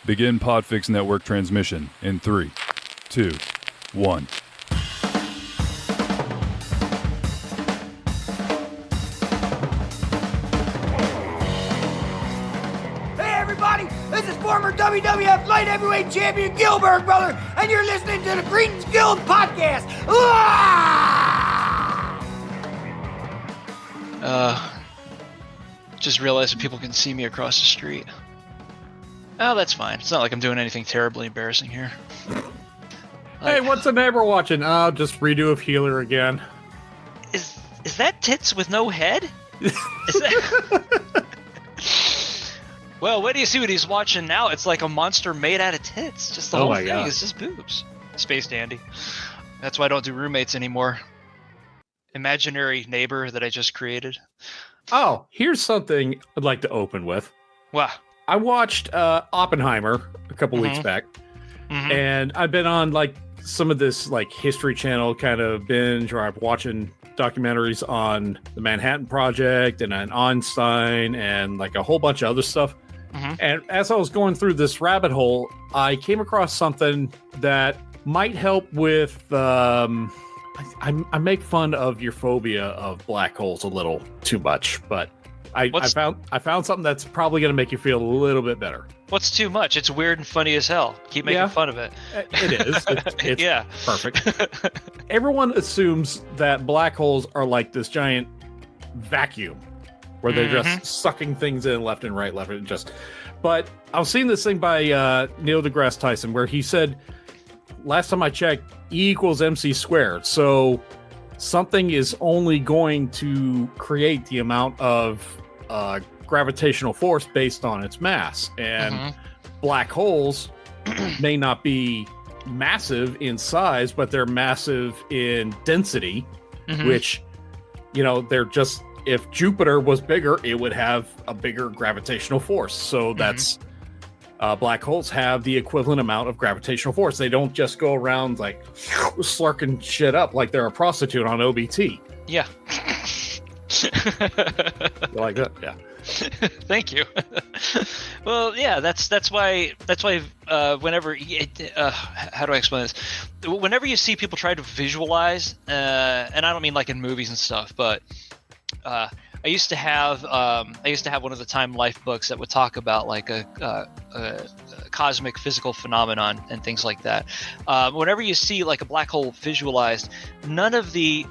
Begin PODFIX network transmission in 3, 2, 1. Hey everybody, this is former WWF Light Heavyweight Champion Gilbert, brother, and you're listening to the Greetings Guild Podcast. Just realized that people can see me across the street. Oh, that's fine. It's not like I'm doing anything terribly embarrassing here. Hey, what's the neighbor watching? I'll just redo of Healer again. Is that tits with no head? Is that... Well, wait till you see what he's watching now. It's like a monster made out of tits. Just the whole thing is just boobs. Space dandy. That's why I don't do roommates anymore. Imaginary neighbor that I just created. Oh, here's something I'd like to open with. Wow. I watched Oppenheimer a couple weeks back, and I've been on like some of this like History Channel kind of binge, where I'm watching documentaries on the Manhattan Project and on Einstein and like a whole bunch of other stuff. And as I was going through this rabbit hole, I came across something that might help with. I make fun of your phobia of black holes a little too much, but I found something that's probably going to make you feel a little bit better. What's too much? It's weird and funny as hell. Keep making fun of it. It is. It's yeah. Perfect. Everyone assumes that black holes are like this giant vacuum where they're just sucking things in left and right, But I was seeing this thing by Neil deGrasse Tyson where he said, last time I checked, E equals MC squared. So something is only going to create the amount of gravitational force based on its mass. And black holes may not be massive in size, but they're massive in density, which, you know, they're just, if Jupiter was bigger, it would have a bigger gravitational force. So that's black holes have the equivalent amount of gravitational force. They don't just go around like slurking shit up like they're a prostitute on OBT. Yeah. You like that? Yeah. Thank you. Well, yeah, that's why whenever how do I explain this? Whenever you see people try to visualize, and I don't mean like in movies and stuff, but I used to have one of the Time Life books that would talk about like a cosmic physical phenomenon and things like that. Whenever you see like a black hole visualized, none of the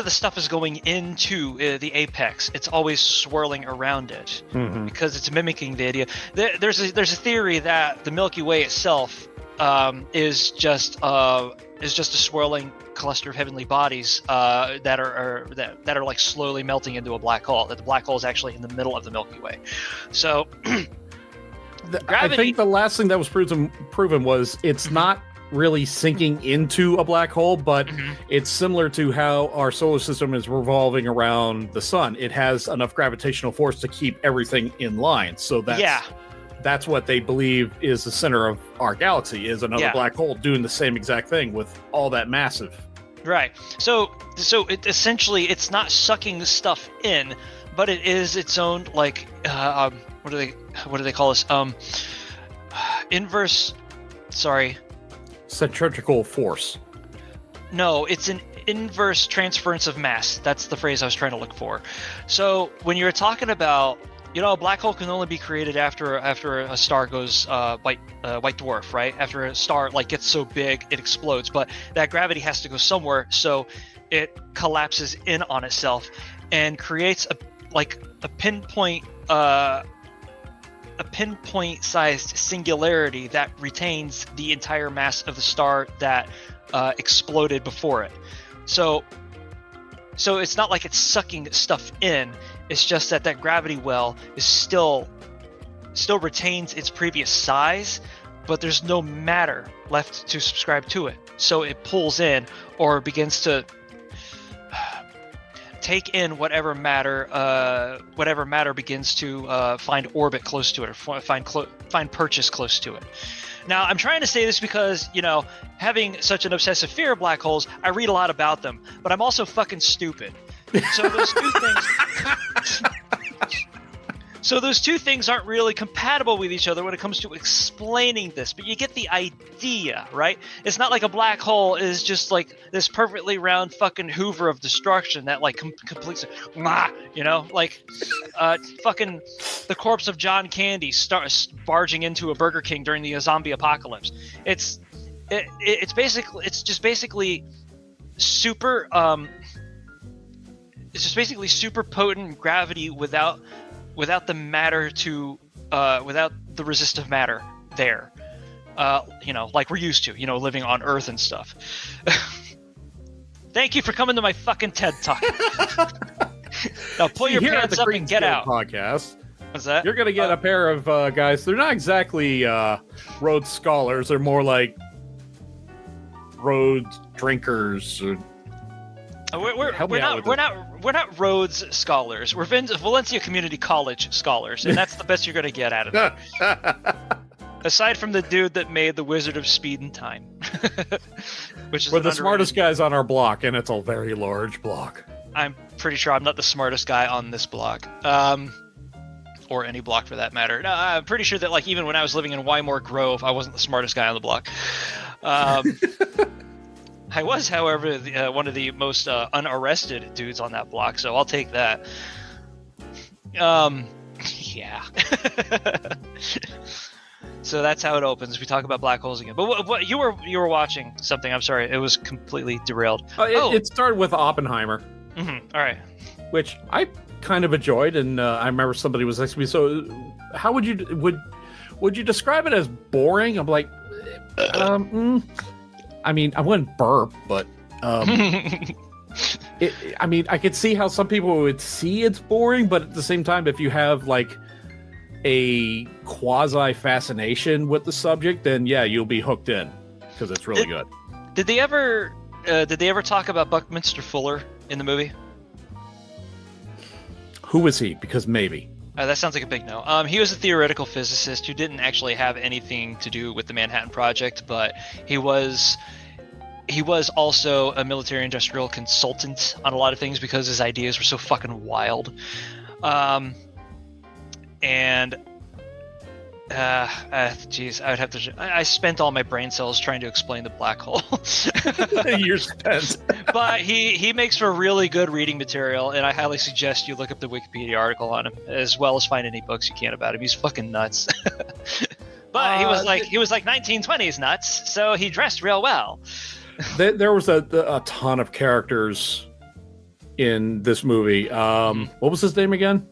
stuff is going into the apex. It's always swirling around it because it's mimicking the idea. There's a theory that the Milky Way itself is just a swirling cluster of heavenly bodies that are like slowly melting into a black hole. That the black hole is actually in the middle of the Milky Way. So gravity, I think the last thing that was proven was it's not really sinking into a black hole, but it's similar to how our solar system is revolving around the sun. It has enough gravitational force to keep everything in line. So that's what they believe is the center of our galaxy, is another black hole doing the same exact thing with all that massive. Right. So it essentially, it's not sucking the stuff in, but it is its own like what do they call this? Centrifugal force. No, it's an inverse transference of mass. That's the phrase I was trying to look for. So when you're talking about, you know, a black hole can only be created after a star goes white dwarf, right? After a star like gets so big it explodes, but that gravity has to go somewhere, so it collapses in on itself and creates a pinpoint-sized singularity that retains the entire mass of the star that exploded before it. So it's not like it's sucking stuff in. It's just that gravity well is still retains its previous size, but there's no matter left to subscribe to it. So it pulls in or begins to take in whatever matter begins to find orbit close to it, or find purchase close to it. Now, I'm trying to say this because, you know, having such an obsessive fear of black holes, I read a lot about them, but I'm also fucking stupid. So those two things. So those two things aren't really compatible with each other when it comes to explaining this, but you get the idea, right? It's not like a black hole is just like this perfectly round fucking Hoover of destruction that like completes it, you know, like fucking the corpse of John Candy starts barging into a Burger King during the zombie apocalypse. It's just basically super super potent gravity without the matter to without the resistive matter there, you know, like we're used to, you know, living on Earth and stuff. Thank you for coming to my fucking TED Talk. Now pull your pants up and get out. Podcast. What's that? You're gonna get a pair of guys. They're not exactly Rhodes scholars. They're more like Rhodes drinkers. We're not Rhodes scholars. We're Valencia Community College scholars, and that's the best you're gonna get out of it. Aside from the dude that made the Wizard of Speed and Time, which is we're the smartest guys on our block, and it's a very large block. I'm pretty sure I'm not the smartest guy on this block, or any block for that matter. No, I'm pretty sure that like even when I was living in Wymore Grove, I wasn't the smartest guy on the block. I was, however, one of the most unarrested dudes on that block, so I'll take that. Yeah. So that's how it opens. We talk about black holes again. But what you were watching something. I'm sorry, it was completely derailed. It started with Oppenheimer. Mm-hmm. All right. Which I kind of enjoyed, and I remember somebody was asking me, "So, how would you describe it as boring?" I'm like, I mean, I wouldn't burp, but I mean, I could see how some people would see it's boring, but at the same time, if you have like a quasi fascination with the subject, then yeah, you'll be hooked in because it's really good. Did they ever talk about Buckminster Fuller in the movie? Who was he? Because maybe. That sounds like a big no. He was a theoretical physicist who didn't actually have anything to do with the Manhattan Project, but he was also a military-industrial consultant on a lot of things because his ideas were so fucking wild. Geez, I would have to. I spent all my brain cells trying to explain the black hole. You're spent. But he makes for really good reading material, and I highly suggest you look up the Wikipedia article on him, as well as find any books you can about him. He's fucking nuts. But he was like 1920s nuts, so he dressed real well. There was a ton of characters in this movie. What was his name again?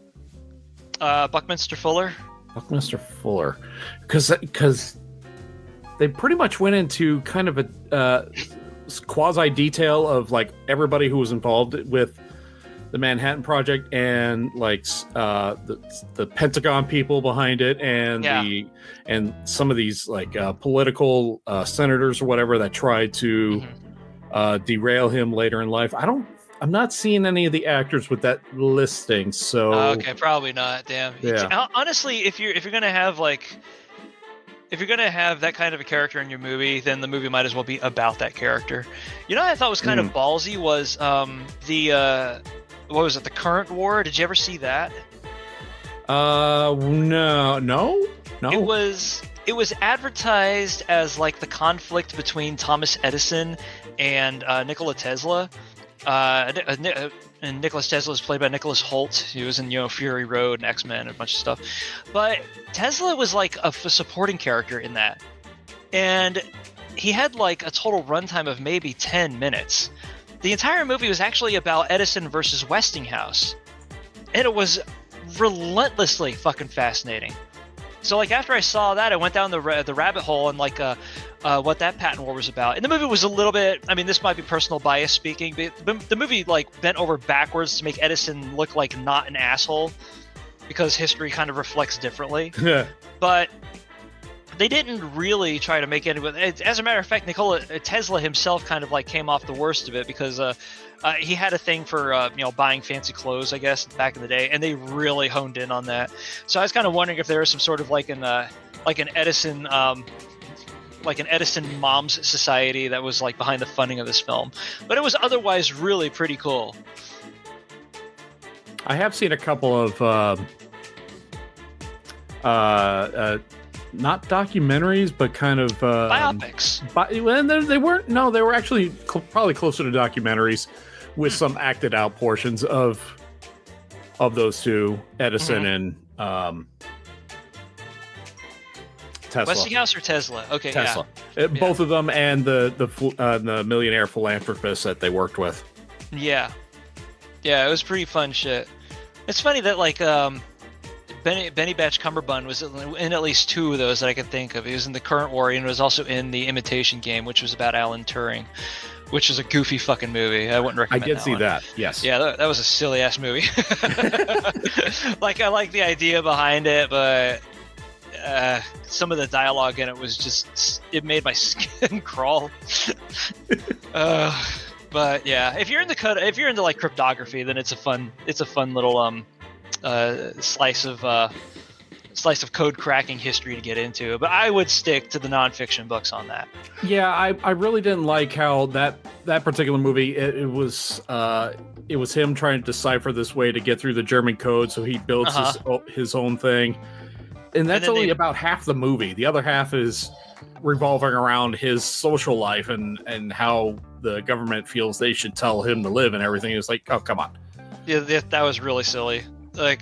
Buckminster Fuller. Buckminster Fuller, because they pretty much went into kind of a quasi detail of like everybody who was involved with the Manhattan Project and like the Pentagon people behind it and and some of these like political senators or whatever that tried to derail him later in life. I'm not seeing any of the actors with that listing, so okay, probably not. Damn. Yeah. Honestly, if you're gonna have that kind of a character in your movie, then the movie might as well be about that character. You know what I thought was kind of ballsy was what was it, the Current War? Did you ever see that? No. It was advertised as like the conflict between Thomas Edison and Nikola Tesla. And Nicholas Tesla is played by Nicholas Hoult. He was in Fury Road and X-Men and a bunch of stuff. But Tesla was like a supporting character in that, and he had like a total runtime of maybe 10 minutes. The entire movie was actually about Edison versus Westinghouse, and it was relentlessly fucking fascinating. So like after I saw that, I went down the rabbit hole and like what that patent war was about. And the movie was a little bit, I mean, this might be personal bias speaking, but the movie like bent over backwards to make Edison look like not an asshole because history kind of reflects differently. Yeah. But they didn't really try to make anyone. As a matter of fact, Nikola Tesla himself kind of like came off the worst of it because he had a thing for buying fancy clothes, I guess, back in the day, and they really honed in on that. So I was kind of wondering if there was some sort of like an Edison Moms Society that was like behind the funding of this film, but it was otherwise really pretty cool. I have seen a couple of not documentaries, but kind of biopics. And they weren't. No, they were actually probably closer to documentaries, with some acted out portions of those two, Edison and Tesla. Westinghouse or Tesla? Okay, Tesla. Yeah. Both of them, and the millionaire philanthropist that they worked with. Yeah, it was pretty fun shit. It's funny that like Benny Batch Cumberbund was in at least two of those that I could think of. He was in The Current War, and was also in The Imitation Game, which was about Alan Turing, which is a goofy fucking movie. I wouldn't recommend. I did see that. Yes. Yeah, that was a silly ass movie. Like, I like the idea behind it, but some of the dialogue in it was just, it made my skin crawl. But yeah, if you're into like cryptography, then it's a fun little slice of code cracking history to get into. But I would stick to the nonfiction books on that. Yeah, I really didn't like how that particular movie, it was him trying to decipher this way to get through the German code, so he builds his own thing. And that's only about half the movie. The other half is revolving around his social life and how the government feels they should tell him to live and everything. It's like, oh, come on. Yeah, that was really silly. Like,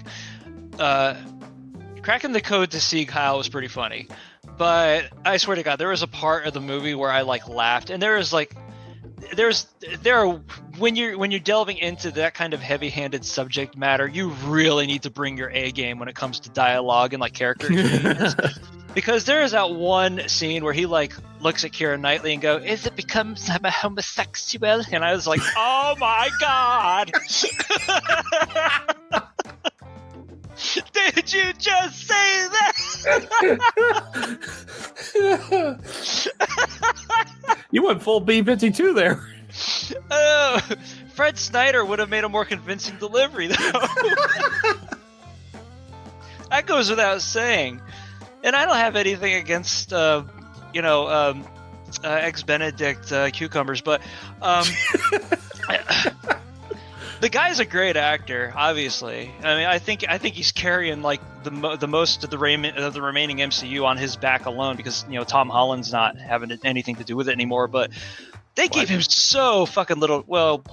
cracking the code to Sieg Heil was pretty funny. But I swear to God, there was a part of the movie where I like laughed, and when you're delving into that kind of heavy-handed subject matter, you really need to bring your A game when it comes to dialogue and like character experience. Because there is that one scene where he like looks at Keira Knightley and go, "Is it because I'm a homosexual?" And I was like, "Oh my God!" Did you just say that? You went full B-52 there. Fred Snyder would have made a more convincing delivery, though. That goes without saying. And I don't have anything against, ex-Benedict cucumbers, but the guy's a great actor, obviously. I mean, I think he's carrying like the most of the remaining MCU on his back alone, because Tom Holland's not having anything to do with it anymore. But they gave him so fucking little. Well,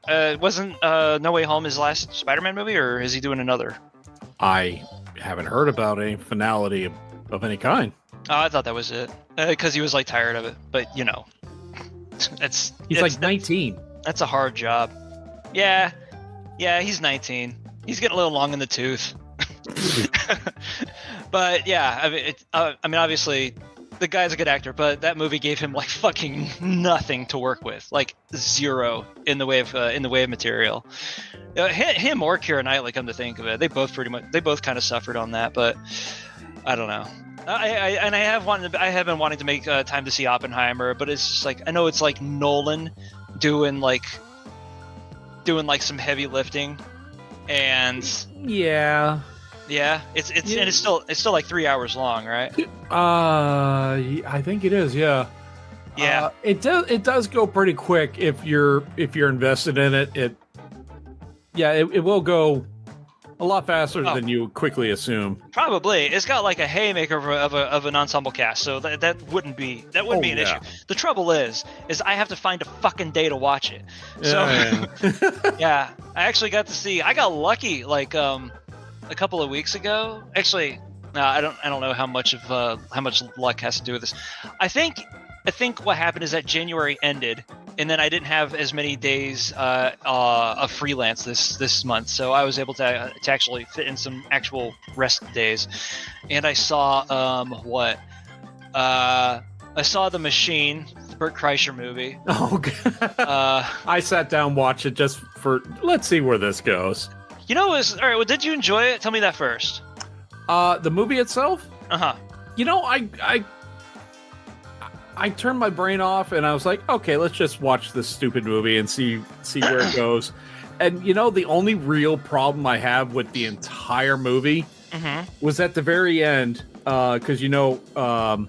wasn't No Way Home his last Spider-Man movie, or is he doing another? I haven't heard about any finality of any kind. Oh, I thought that was it, because he was like tired of it. But he's like 19. That's a hard job. Yeah, he's 19. He's getting a little long in the tooth. But yeah, I mean, obviously, the guy's a good actor, but that movie gave him like fucking nothing to work with, like zero in the way of material. Him or Keira Knightley, come to think of it, they both kind of suffered on that. But I don't know. I have been wanting to make time to see Oppenheimer, but it's just like, I know it's like Nolan doing some heavy lifting, and it's still like 3 hours long, right? I think it is. Yeah. It does go pretty quick if you're invested in it. It will go a lot faster than you quickly assume. Probably. It's got like a haymaker of an ensemble cast, so that wouldn't be an issue. The trouble is I have to find a fucking day to watch it. Yeah, I actually got to see. I got lucky like a couple of weeks ago. Actually, no, I don't know how much luck has to do with this. I think what happened is that January ended, and then I didn't have as many days of freelance this month, so I was able to actually fit in some actual rest days. And I saw I saw The Machine, the Bert Kreischer movie. Oh, God. I sat down, watched it just for let's see where this goes. All right. Well, did you enjoy it? Tell me that first. The movie itself. I turned my brain off and I was like, okay, let's just watch this stupid movie and see where it goes. And the only real problem I have with the entire movie was at the very end, because the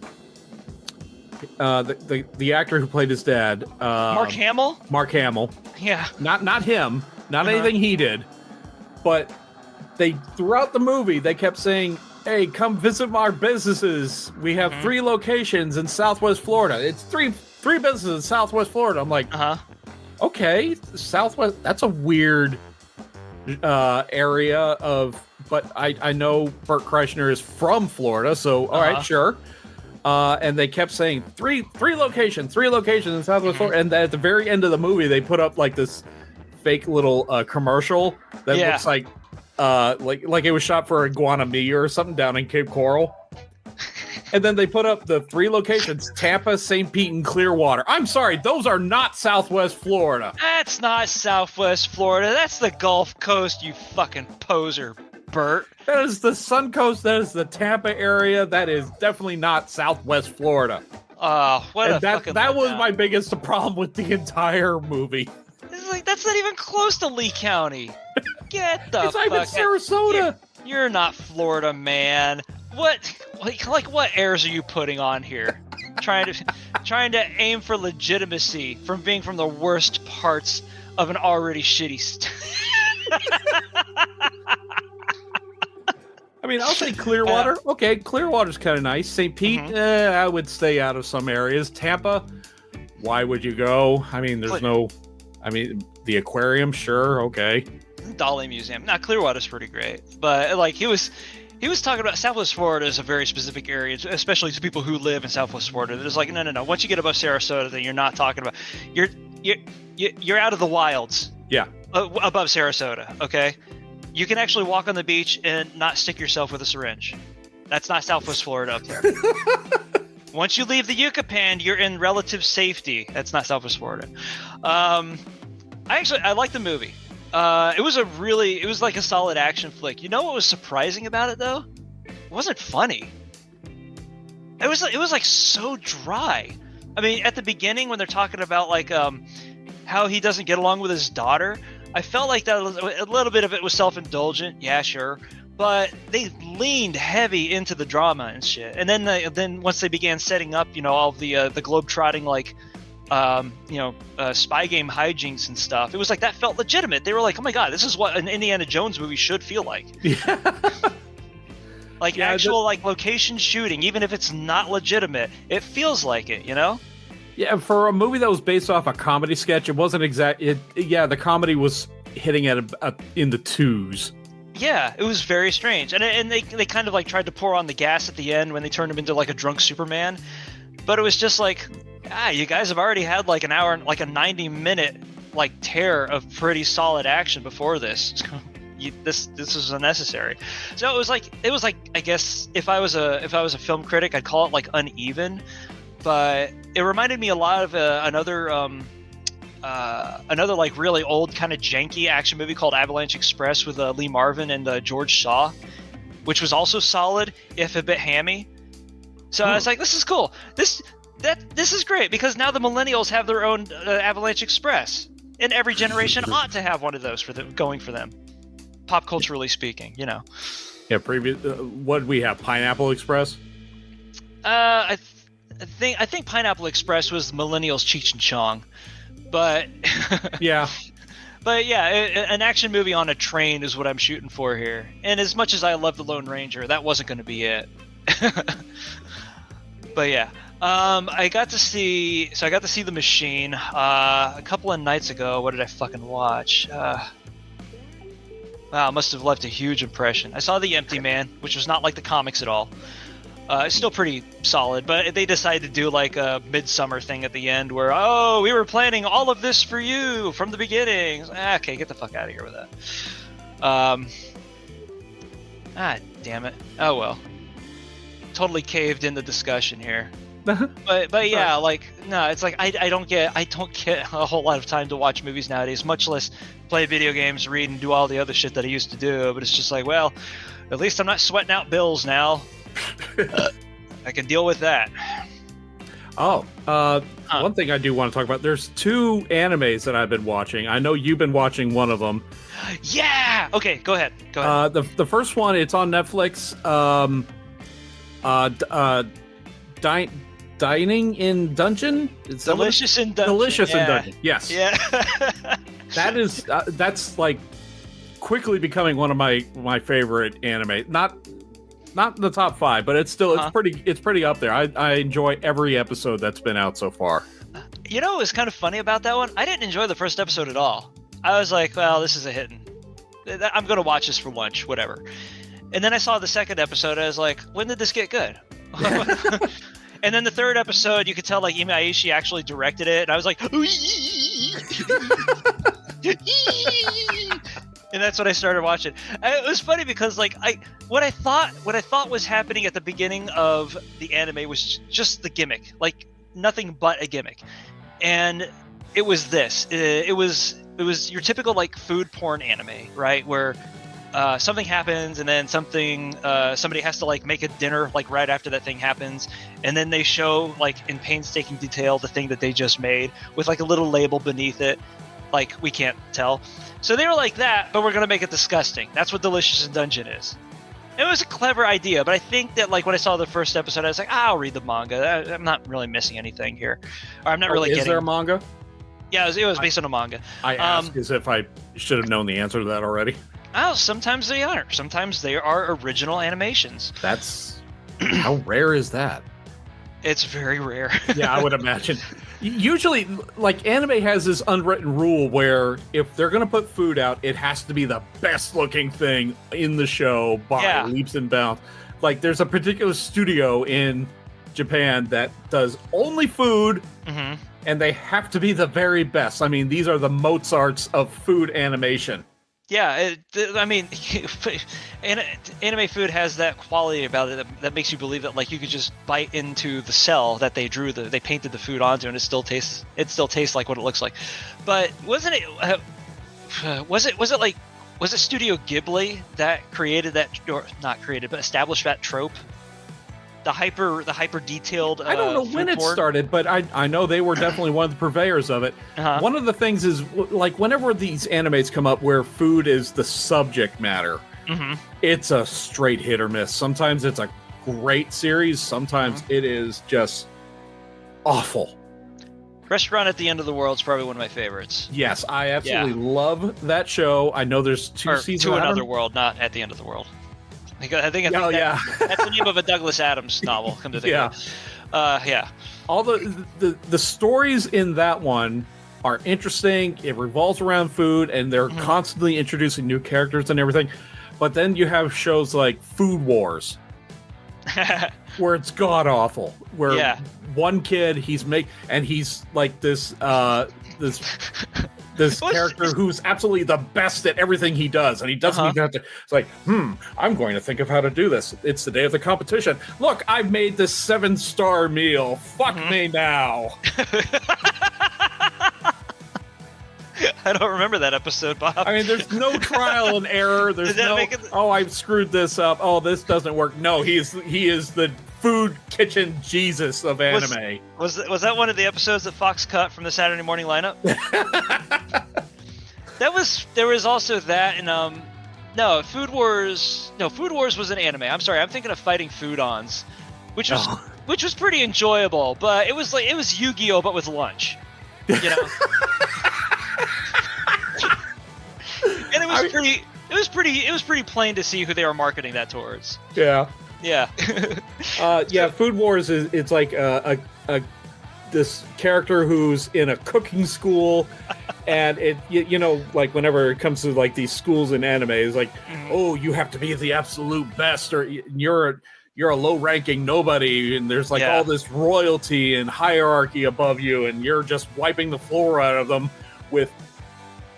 actor who played his dad, Mark Hamill. Yeah. Not him. Not anything he did. But throughout the movie they kept saying hey, come visit our businesses. We have 3 locations in Southwest Florida. It's three businesses in Southwest Florida. I'm like, okay, Southwest. That's a weird area of. But I know Bert Kreischer is from Florida, so all right, sure. And they kept saying three locations in Southwest Florida. And at the very end of the movie, they put up like this fake little commercial that looks like it was shot for Iguana Me or something down in Cape Coral. And then they put up the 3 locations: Tampa, St. Pete, and Clearwater. I'm sorry, those are not Southwest Florida. That's not Southwest Florida. That's the Gulf Coast, you fucking poser, Bert. That is the Sun Coast. That is the Tampa area. That is definitely not Southwest Florida. That was my biggest problem with the entire movie. It's like, that's not even close to Lee County. Get the fuck out. It's not even Sarasota. You're not Florida, man. What airs are you putting on here? Trying to aim for legitimacy from being from the worst parts of an already shitty state. I mean, I'll say Clearwater. Okay, Clearwater's kind of nice. St. Pete, I would stay out of some areas. Tampa, why would you go? I mean, the aquarium, sure, okay. Dolly Museum. Now, Clearwater's pretty great, but like he was talking about Southwest Florida is a very specific area, especially to people who live in Southwest Florida. It's like no. Once you get above Sarasota, then you're not talking about you're out of the wilds. Yeah, above Sarasota. Okay, you can actually walk on the beach and not stick yourself with a syringe. That's not Southwest Florida up there. Once you leave the Yucatan, you're in relative safety. That's not Southwest Florida. I like the movie. It was like a solid action flick. You know what was surprising about it though? It wasn't funny. It was like so dry. I mean, at the beginning when they're talking about like how he doesn't get along with his daughter, I felt like that was, a little bit of it was self-indulgent. Yeah, sure. But they leaned heavy into the drama and shit. And then once they began setting up, all of the globe-trotting like spy game hijinks and stuff. It was like that felt legitimate. They were like, oh my god, this is what an Indiana Jones movie should feel like. Like actual like location shooting, even if it's not legitimate, it feels like it, Yeah, for a movie that was based off a comedy sketch, it wasn't the comedy was hitting at in the 2s. Yeah, it was very strange. And they kind of like tried to pour on the gas at the end when they turned him into like a drunk Superman. But it was just like, you guys have already had like an hour, like a 90-minute like tear of pretty solid action before this. This is unnecessary. So it was like I guess if I was a film critic, I'd call it like uneven. But it reminded me a lot of another like really old kind of janky action movie called Avalanche Express with Lee Marvin and George Shaw, which was also solid if a bit hammy. So I was like, this is cool. This is great because now the millennials have their own Avalanche Express, and every generation ought to have one of those going for them, pop culturally speaking. Yeah, what did we have? Pineapple Express. I think Pineapple Express was millennials Cheech and Chong, but yeah. But yeah, an action movie on a train is what I'm shooting for here. And as much as I love The Lone Ranger, that wasn't going to be it. But yeah, I got to see The Machine a couple of nights ago. What did I fucking watch? Wow, it must have left a huge impression. I saw The Empty Man, which was not like the comics at all. It's still pretty solid, but they decided to do like a midsummer thing at the end where, we were planning all of this for you from the beginning. Okay, get the fuck out of here with that. Damn it. Oh well. Totally caved in the discussion here. But yeah, like no, it's like I don't get a whole lot of time to watch movies nowadays, much less play video games, read, and do all the other shit that I used to do. But it's just like, well, at least I'm not sweating out bills now. I can deal with that. One thing I do want to talk about. There's 2 animes that I've been watching. I know you've been watching one of them. Yeah. Okay, go ahead. The first one, it's on Netflix. Dining in Dungeon? Delicious in Dungeon. Delicious in Dungeon. Yes. Yeah. That's like quickly becoming one of my favorite anime. not in the top 5, but it's still it's pretty up there. I enjoy every episode that's been out so far. You know what was kind of funny about that one? I didn't enjoy the first episode at all. I was like, well, this is a hit. I'm going to watch this for lunch, whatever. And then I saw the second episode. I was like, when did this get good? And then the third episode, you could tell like Ime Aishi actually directed it. And I was like, and that's when I started watching. It was funny because like what I thought was happening at the beginning of the anime was just the gimmick, like nothing but a gimmick. And it was this. It was your typical like food porn anime, right? Where something happens and then somebody has to like make a dinner like right after that thing happens, and then they show like in painstaking detail the thing that they just made with like a little label beneath it, like we can't tell. So they were like that, but we're gonna make it disgusting. That's what Delicious in Dungeon is. It was a clever idea, but I think that like when I saw the first episode, I was like, I'll read the manga. I'm not really missing anything here, or I'm not really getting. Is there a manga? Yeah, it was based on a manga. I asked as if I should have known the answer to that already. Oh, sometimes they are. Sometimes they are original animations. That's how rare is that? It's very rare. Yeah, I would imagine. Usually, like, anime has this unwritten rule where if they're going to put food out, it has to be the best looking thing in the show by leaps and bounds. Like, there's a particular studio in Japan that does only food, and they have to be the very best. I mean, these are the Mozarts of food animation. Yeah, I mean, anime food has that quality about it that makes you believe that like you could just bite into the cell that they painted the food onto, and it still tastes like what it looks like. But wasn't it? Was it Studio Ghibli that created that, or not created, but established that trope? The hyper detailed. I don't know when it started, but I know they were definitely one of the purveyors of it. One of the things is like whenever these animes come up where food is the subject matter, it's a straight hit or miss. Sometimes it's a great series. Sometimes it is just awful. Restaurant at the End of the World is probably one of my favorites. Yes, I absolutely love that show. I know there's 2 seasons. To Another World, not At the End of the World. I think that's the name of a Douglas Adams novel. Come to think of it. All the stories in that one are interesting. It revolves around food, and they're constantly introducing new characters and everything. But then you have shows like Food Wars, where it's god awful. Where one kid he's like this character who's absolutely the best at everything he does, and he doesn't even have to. It's like, I'm going to think of how to do this. It's the day of the competition. Look, I've made this 7-star meal. Fuck me now. I don't remember that episode, Bob. I mean, there's no trial and error. There's no, I've screwed this up. Oh, this doesn't work. No, he is the food kitchen Jesus of anime. Was that one of the episodes that Fox cut from the Saturday morning lineup? There was also that, and Food Wars was an anime. I'm sorry, I'm thinking of Fighting Food-Ons, which was pretty enjoyable, but it was Yu-Gi-Oh but with lunch, you know. And it was pretty plain to see who they were marketing that towards. Yeah. Yeah. Food Wars it's like this character who's in a cooking school, and it like whenever it comes to like these schools in anime, it's like, oh, you have to be the absolute best, or you're a low-ranking nobody, and there's like all this royalty and hierarchy above you, and you're just wiping the floor out of them with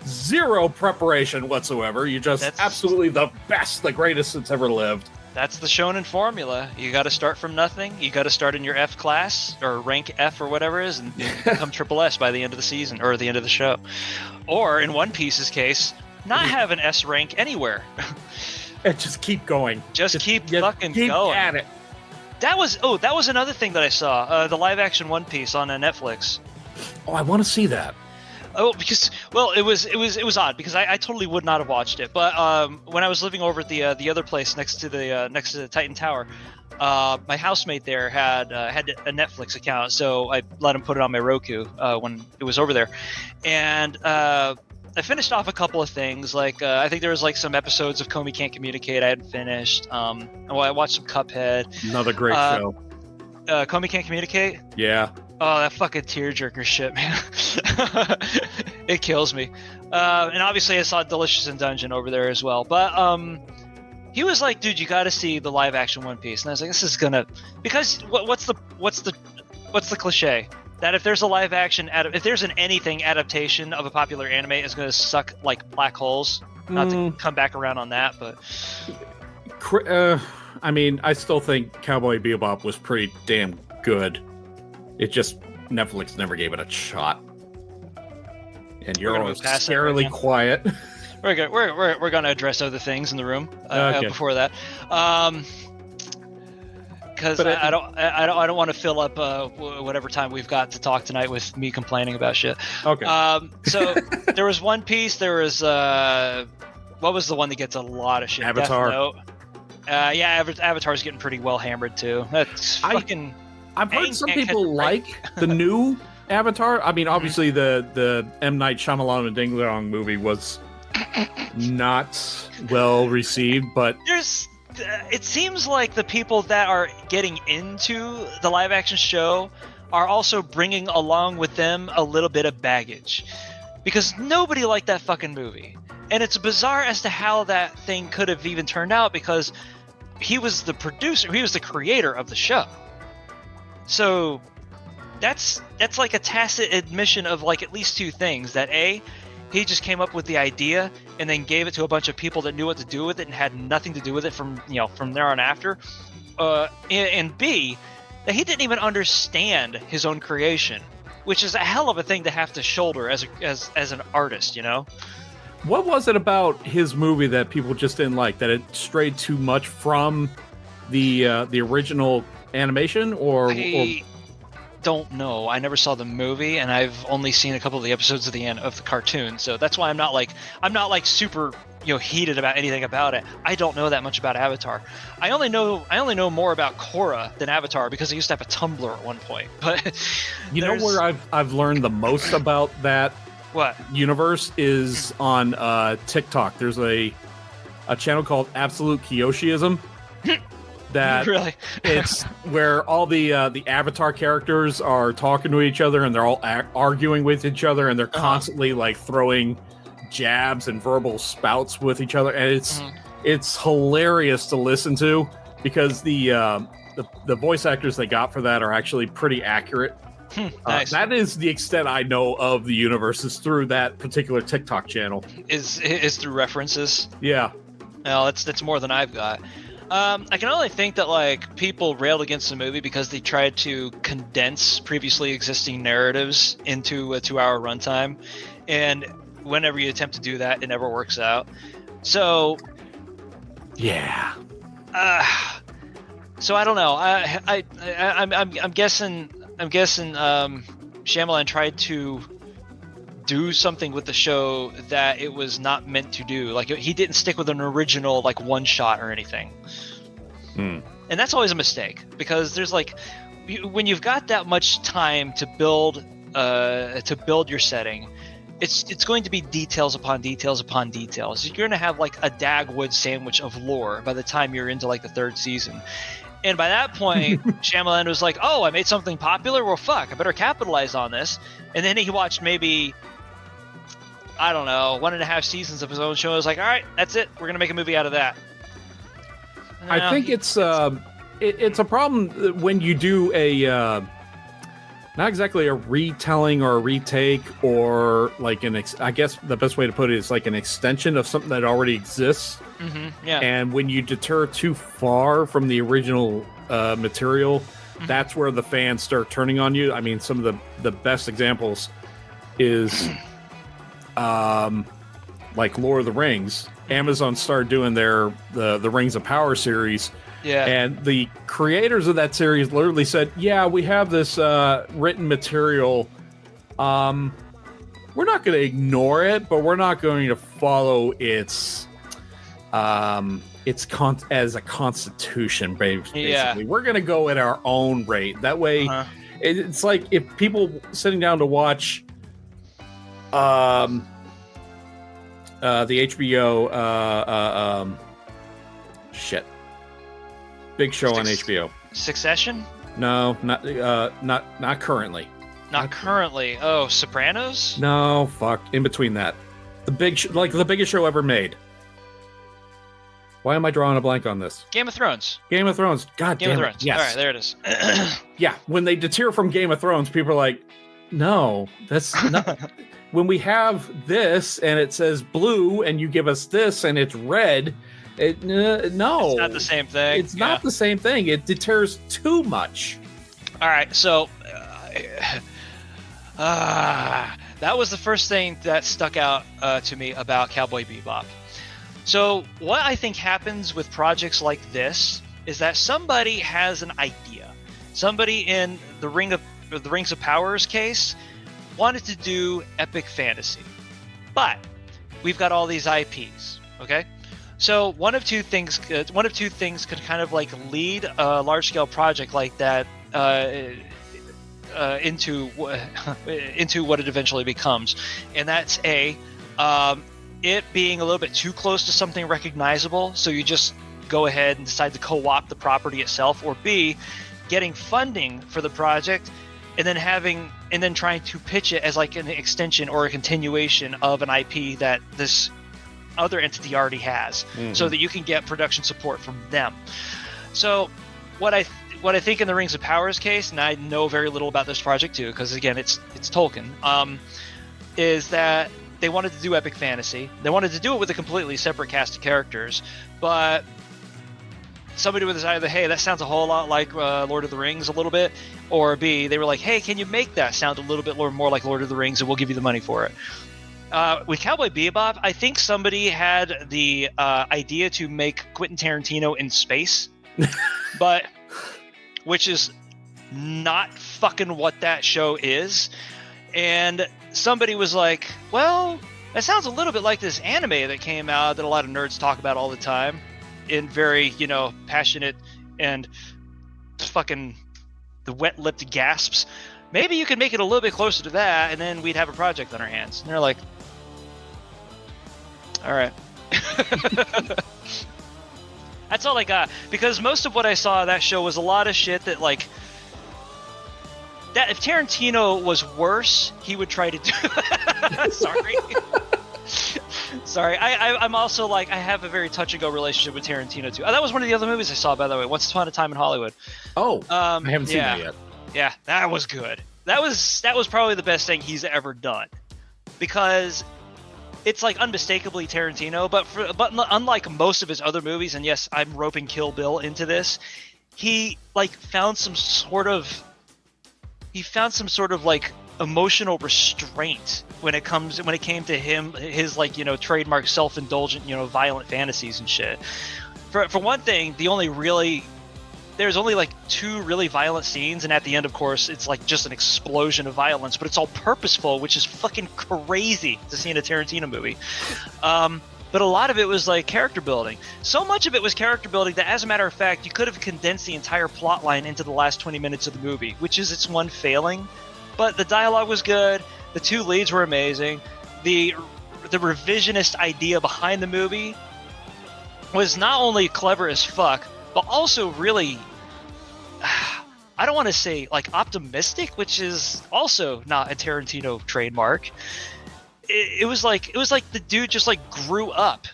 zero preparation whatsoever. You're just absolutely the best, the greatest that's ever lived. That's the shonen formula. You got to start from nothing. You got to start in your F class or rank F or whatever it is, and become triple S by the end of the season or the end of the show. Or in One Piece's case, not have an S rank anywhere. And just keep going. Just keep fucking going. At it. That was another thing that I saw. The live action One Piece on Netflix. Oh, I want to see that. Oh, because it was odd because I totally would not have watched it. But when I was living over at the other place next to the Titan Tower, my housemate there had a Netflix account, so I let him put it on my Roku when it was over there, and I finished off a couple of things. Like I think there was like some episodes of Comey Can't Communicate I hadn't finished. I watched some Cuphead. Another great show. Comey Can't Communicate. Yeah. Oh, that fucking tearjerker shit, man. It kills me. And obviously I saw Delicious in Dungeon over there as well. But he was like, dude, you got to see the live action One Piece. And I was like, this is gonna, because what's the cliche? That if there's a live action, if there's an anything adaptation of a popular anime, it's gonna suck like black holes. Not to come back around on that, but I mean, I still think Cowboy Bebop was pretty damn good. It just Netflix never gave it a shot. And you're always scarily quiet. We're gonna address other things in the room before that, because I don't want to fill up whatever time we've got to talk tonight with me complaining about shit. Okay. So there was One Piece. There was what was the one that gets a lot of shit? Avatar. Death Note. Avatar's getting pretty well hammered too. That's fucking. I've heard some people like the new Avatar. I mean, obviously the M. Night Shyamalan and Ding Dong movie was not well received, but it seems like the people that are getting into the live action show are also bringing along with them a little bit of baggage, because nobody liked that fucking movie, and it's bizarre as to how that thing could have even turned out, because he was the producer, he was the creator of the show. So that's like a tacit admission of like at least two things: that A, he just came up with the idea and then gave it to a bunch of people that knew what to do with it and had nothing to do with it from there on after, and B, that he didn't even understand his own creation, which is a hell of a thing to have to shoulder as an artist, you know. What was it about his movie that people just didn't like? That it strayed too much from the original animation, or don't know. I never saw the movie, and I've only seen a couple of the episodes of the cartoon, so that's why I'm not like super heated about anything about it. I don't know that much about Avatar. I only know more about Korra than Avatar, because I used to have a Tumblr at one point. But you know where I've learned the most about that universe is on TikTok. There's a channel called Absolute Kyoshiism. That really? It's where all the Avatar characters are talking to each other, and they're all arguing with each other, and they're constantly like throwing jabs and verbal spouts with each other, and it's hilarious to listen to, because the voice actors they got for that are actually pretty accurate. Nice. That is the extent I know of the universe, is through that particular TikTok channel. Is through references? Yeah. Well, that's more than I've got. I can only think that like people railed against the movie because they tried to condense previously existing narratives into a 2-hour runtime, and whenever you attempt to do that, it never works out. So, yeah. So I don't know. I'm guessing. Shyamalan tried to do something with the show that it was not meant to do. Like, he didn't stick with an original like one shot or anything. And that's always a mistake, because there's like, when you've got that much time to build your setting, it's going to be details upon details upon details. You're going to have like a Dagwood sandwich of lore by the time you're into like the 3rd season. And by that point, Shyamalan was like, oh, I made something popular? Well, fuck, I better capitalize on this. And then he watched maybe, I don't know, 1.5 seasons of his own show. I was like, all right, that's it. We're going to make a movie out of that. I think it's a problem when you do a, not exactly a retelling or a retake, or like I guess the best way to put it is like an extension of something that already exists. Yeah. And when you deter too far from the original material, that's where the fans start turning on you. I mean, some of the best examples is like Lord of the Rings. Amazon started doing the Rings of Power series. Yeah. And the creators of that series literally said, yeah, we have this written material. We're not going to ignore it, but we're not going to follow its as a constitution, basically. Yeah. We're going to go at our own rate. That way, it's like if people sitting down to watch the HBO shit. Big show on HBO. Succession? No, not currently. Not currently. Oh, Sopranos? No, fuck. In between that. The biggest show ever made. Why am I drawing a blank on this? Game of Thrones. Game of Thrones. God Game damn of it. Thrones. Yes. All right, there it is. Yeah, when they deter from Game of Thrones, people are like, no, that's not. When we have this and it says blue and you give us this and it's red, no. It's not the same thing. It's not the same thing. It deters too much. All right, so that was the first thing that stuck out to me about Cowboy Bebop. So what I think happens with projects like this is that somebody has an idea. Somebody in the Rings of Power's case wanted to do epic fantasy, but we've got all these IPs. Okay, so one of two things could kind of like lead a large-scale project like that into what it eventually becomes, and that's it being a little bit too close to something recognizable, so you just go ahead and decide to co-opt the property itself, or B, getting funding for the project and then trying to pitch it as like an extension or a continuation of an IP that this other entity already has, so that you can get production support from them. So what I think in the Rings of Power's case, and I know very little about this project too, because again, it's Tolkien, is that they wanted to do epic fantasy. They wanted to do it with a completely separate cast of characters, but somebody would decide that, hey, that sounds a whole lot like Lord of the Rings a little bit, or B, they were like, hey, can you make that sound a little bit more like Lord of the Rings, and we'll give you the money for it. With Cowboy Bebop, I think somebody had the idea to make Quentin Tarantino in space, but which is not fucking what that show is. And somebody was like, well, that sounds a little bit like this anime that came out that a lot of nerds talk about all the time in very, passionate and fucking the wet-lipped gasps. Maybe you could make it a little bit closer to that, and then we'd have a project on our hands. And they're like, all right. That's all I got, because most of what I saw of that show was a lot of shit that, like, that if Tarantino was worse, he would try to do. Sorry. I'm also like, I have a very touch and go relationship with Tarantino too. That was one of the other movies I saw, by the way. Once Upon a Time in Hollywood. I haven't seen that yet. Yeah, that was good. That was probably the best thing he's ever done, because it's like unmistakably Tarantino. But unlike most of his other movies, and yes, I'm roping Kill Bill into this, he found some sort of like emotional restraint when it came to his trademark self-indulgent violent fantasies and shit. For one thing, there's only like 2 really violent scenes, and at the end, of course, it's like just an explosion of violence, but it's all purposeful, which is fucking crazy to see in a Tarantino movie. But a lot of it was like character building. So much of it was character building that, as a matter of fact, you could have condensed the entire plot line into the last 20 minutes of the movie, which is its one failing. But the dialogue was good. The 2 leads were amazing. The revisionist idea behind the movie was not only clever as fuck, but also really, I don't want to say like optimistic, which is also not a Tarantino trademark. It was like the dude just like grew up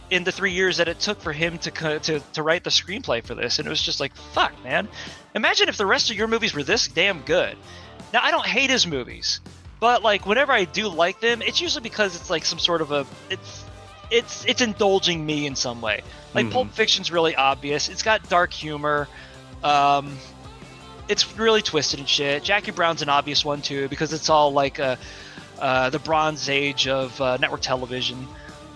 in the 3 years that it took for him to write the screenplay for this, and it was just like, fuck, man. Imagine if the rest of your movies were this damn good. Now, I don't hate his movies, but like whenever I do like them, it's usually because it's like some sort of it's indulging me in some way. Like Pulp Fiction's really obvious. It's got dark humor. It's really twisted and shit. Jackie Brown's an obvious one too, because it's all like the Bronze Age of network television.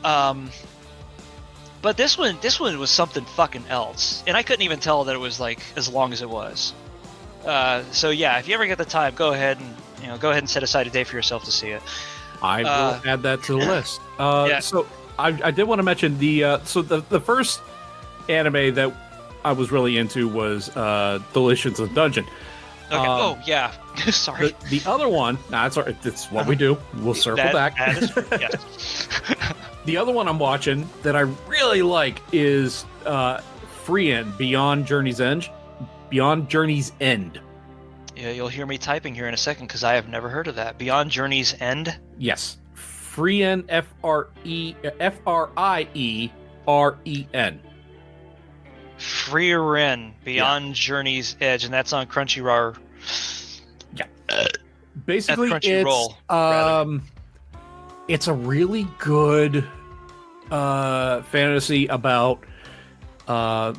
But this one was something fucking else, and I couldn't even tell that it was like as long as it was. So yeah, if you ever get the time, go ahead and set aside a day for yourself to see it. I will add that to the list. Yeah. So I did want to mention the first anime that I was really into was Delicious in Dungeon. Okay. Yeah. Sorry. The other one, it's what we do. We'll circle back. That is, yes. The other one I'm watching that I really like is Frien, Beyond Journey's End. Beyond Journey's End. Yeah, you'll hear me typing here in a second because I have never heard of that. Beyond Journey's End? Yes. Frien, F-R-I-E-R-E-N. Frien, Beyond Journey's Edge, and that's on Crunchyroll. Yeah. Basically, Crunchyroll, it's a really good fantasy about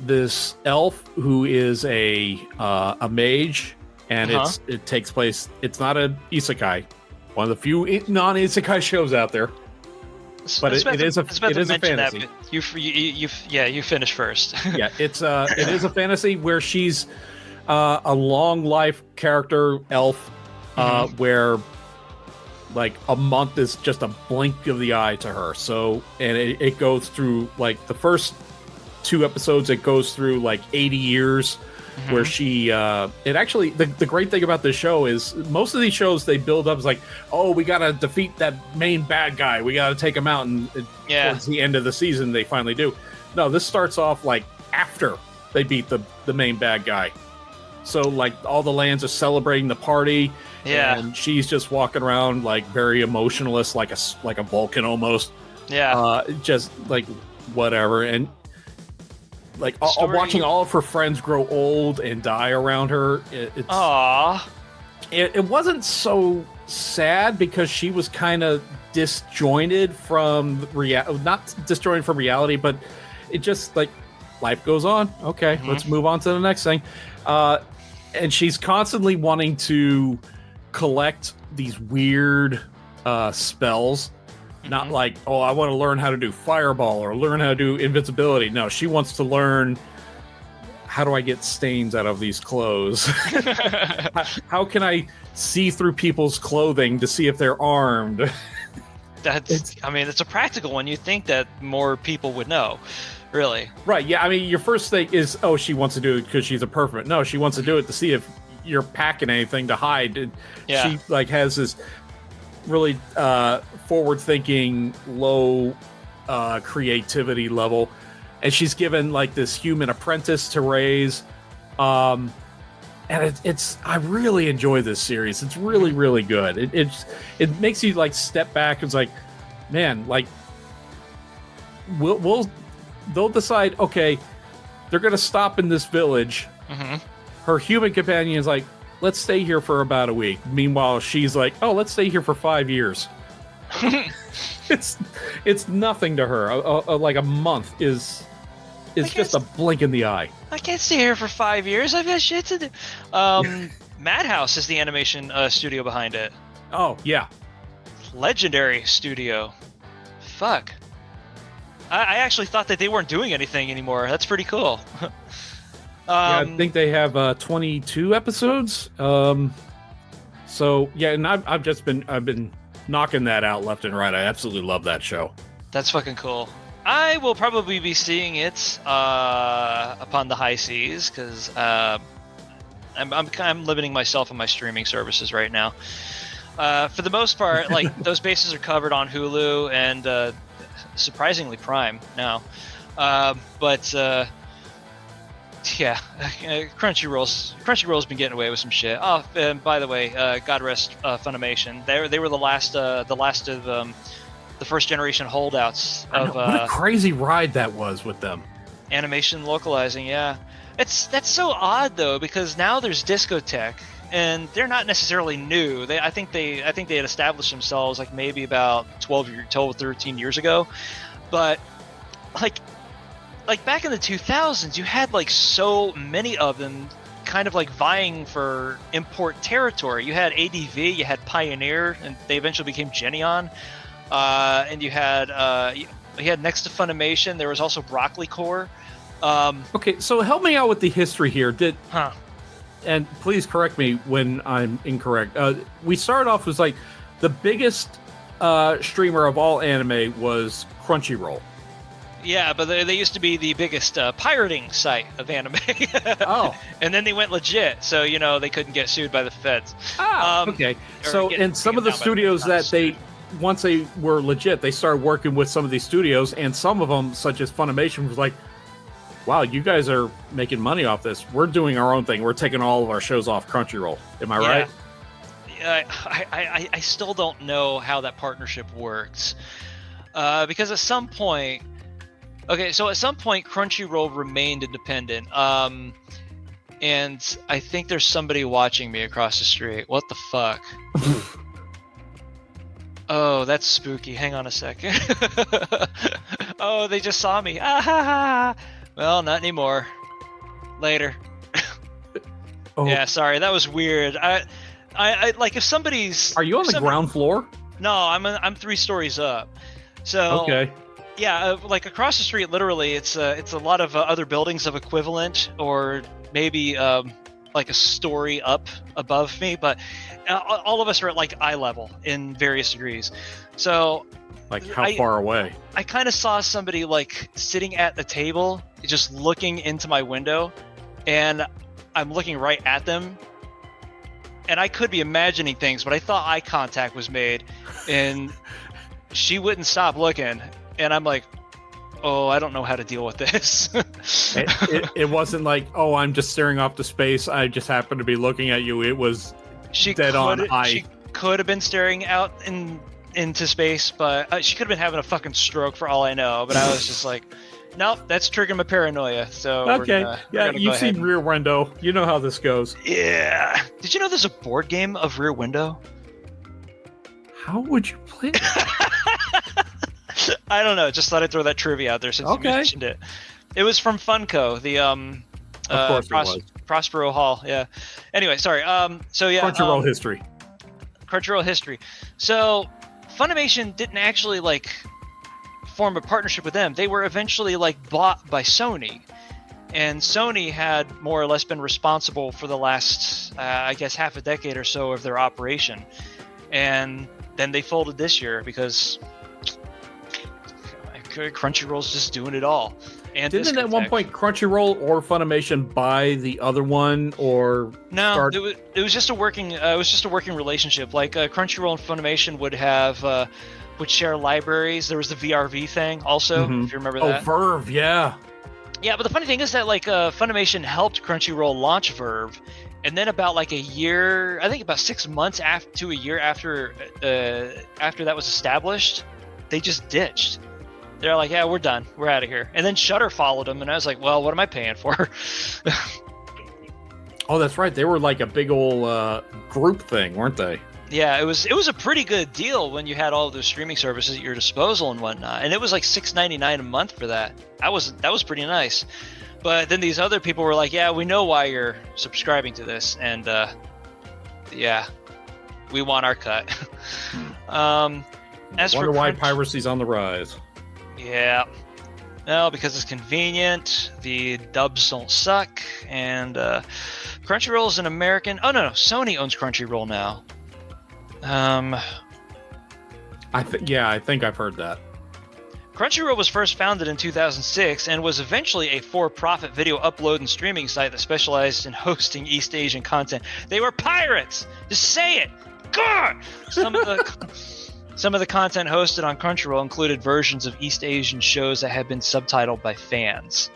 this elf who is a mage, and it takes place. It's not an isekai, one of the few non-isekai shows out there, but it is a fantasy. You finish first. Yeah, it is a fantasy where she's a long life character elf, where like a month is just a blink of the eye to her. So, and it goes through like the first 2 episodes, it goes through like 80 years where she, it actually, the great thing about this show is most of these shows, they build up as like, oh, we got to defeat that main bad guy. We got to take him out. And towards the end of the season, they finally do. No, this starts off like after they beat the main bad guy. So like all the lands are celebrating the party. Yeah. And she's just walking around like very emotionless, like a Vulcan almost. Yeah. Just like whatever. And like watching all of her friends grow old and die around her. It wasn't so sad because she was kind of disjointed from not disjointed from reality, but it just like life goes on. Okay, let's move on to the next thing. And she's constantly wanting to collect these weird spells. Not like, oh, I want to learn how to do fireball or learn how to do invincibility. No, she wants to learn, how do I get stains out of these clothes? How can I see through people's clothing to see if they're armed? It's a practical one. You think that more people would know, really. Right, yeah. I mean, your first thing is, oh, she wants to do it because she's a perfect. No, she wants to do it to see if you're packing anything to hide. Yeah. She like has this really forward-thinking, low creativity level, and she's given like this human apprentice to raise. And it's I really enjoy this series. It's really, really good. It makes you like step back. It's like, man, like they'll decide, okay, they're gonna stop in this village. Her human companion is like, let's stay here for about a week. Meanwhile, she's like, oh, let's stay here for 5 years. It's nothing to her. Like a month is just a blink in the eye. I can't stay here for 5 years. I've got shit to do. Madhouse is the animation studio behind it. Oh, yeah. Legendary studio. Fuck. I actually thought that they weren't doing anything anymore. That's pretty cool. Yeah, I think they have 22 episodes. So yeah, and I've been knocking that out left and right. I absolutely love that show. That's fucking cool. I will probably be seeing it upon the high seas because I'm limiting myself on my streaming services right now. For the most part, like those bases are covered on Hulu and surprisingly Prime now. But yeah, Crunchyroll's been getting away with some shit. Oh, and by the way, God rest Funimation. They were the last of the first generation holdouts of what a crazy ride that was with them. Animation localizing. Yeah, that's so odd though because now there's Discotech and they're not necessarily new. I think they had established themselves like maybe about 12 or 13 years ago, but like back in the 2000s, you had like so many of them kind of like vying for import territory. You had ADV, you had Pioneer, and they eventually became Genion. And you had next to Funimation, there was also Broccoli Core. Okay, so help me out with the history here. And please correct me when I'm incorrect. We started off as like the biggest streamer of all anime was Crunchyroll. Yeah, but they used to be the biggest pirating site of anime. Oh. And then they went legit, so, they couldn't get sued by the feds. Okay. So, and some of the studios that once they were legit, they started working with some of these studios, and some of them, such as Funimation, was like, wow, you guys are making money off this. We're doing our own thing. We're taking all of our shows off Crunchyroll. Am I right? I still don't know how that partnership works. Because at some point, Crunchyroll remained independent. And I think there's somebody watching me across the street. What the fuck? Oh, that's spooky. Hang on a second. Oh, they just saw me. Ah, ha, ha. Well, not anymore. Later. Oh. Yeah, sorry. That was weird. I like if somebody's. Are you on the ground floor? No, I'm 3 stories up. So. Okay. Yeah, like across the street, literally, it's a lot of other buildings of equivalent, or maybe like a story up above me, but all of us are at like eye level in various degrees. So, like how far away? I kind of saw somebody like sitting at the table, just looking into my window, and I'm looking right at them. And I could be imagining things, but I thought eye contact was made, and she wouldn't stop looking. And I'm like, oh, I don't know how to deal with this. it wasn't like, oh, I'm just staring off to space. I just happened to be looking at you. It was dead on eye. She could have been staring out into space, but she could have been having a fucking stroke for all I know. But I was just like, nope, that's triggering my paranoia. So okay, you've seen Rear Window. You know how this goes. Yeah. Did you know there's a board game of Rear Window? How would you play that? I don't know. Just thought I'd throw that trivia out there since you mentioned it. It was from Funko, the of course it was. Prospero Hall. Yeah. Anyway, sorry. So yeah. Crunchyroll history. Crunchyroll history. So Funimation didn't actually like form a partnership with them. They were eventually like bought by Sony, and Sony had more or less been responsible for the last, I guess, half a decade or so of their operation, and then they folded this year because Crunchyroll's just doing it all. And didn't at one point Crunchyroll or Funimation buy the other one, or no? It was just a working relationship. Like Crunchyroll and Funimation would share libraries. There was the VRV thing also, if you remember that. Oh, Verve, yeah. Yeah, but the funny thing is that like Funimation helped Crunchyroll launch Verve, and then about like a year, I think about 6 months to a year after that was established, they just ditched. They're like, yeah, we're done. We're out of here. And then Shudder followed them, and I was like, well, what am I paying for? Oh, that's right. They were like a big old group thing, weren't they? Yeah, it was a pretty good deal when you had all of those streaming services at your disposal and whatnot. And it was like $6.99 a month for that. That was pretty nice. But then these other people were like, yeah, we know why you're subscribing to this, and yeah, we want our cut. As wonder why piracy's on the rise. Yeah. Well, because it's convenient, the dubs don't suck, and Crunchyroll is an American... Oh, no, Sony owns Crunchyroll now. I think I've heard that. Crunchyroll was first founded in 2006 and was eventually a for-profit video upload and streaming site that specialized in hosting East Asian content. They were pirates! Just say it! God! Some of the content hosted on Crunchyroll included versions of East Asian shows that had been subtitled by fans.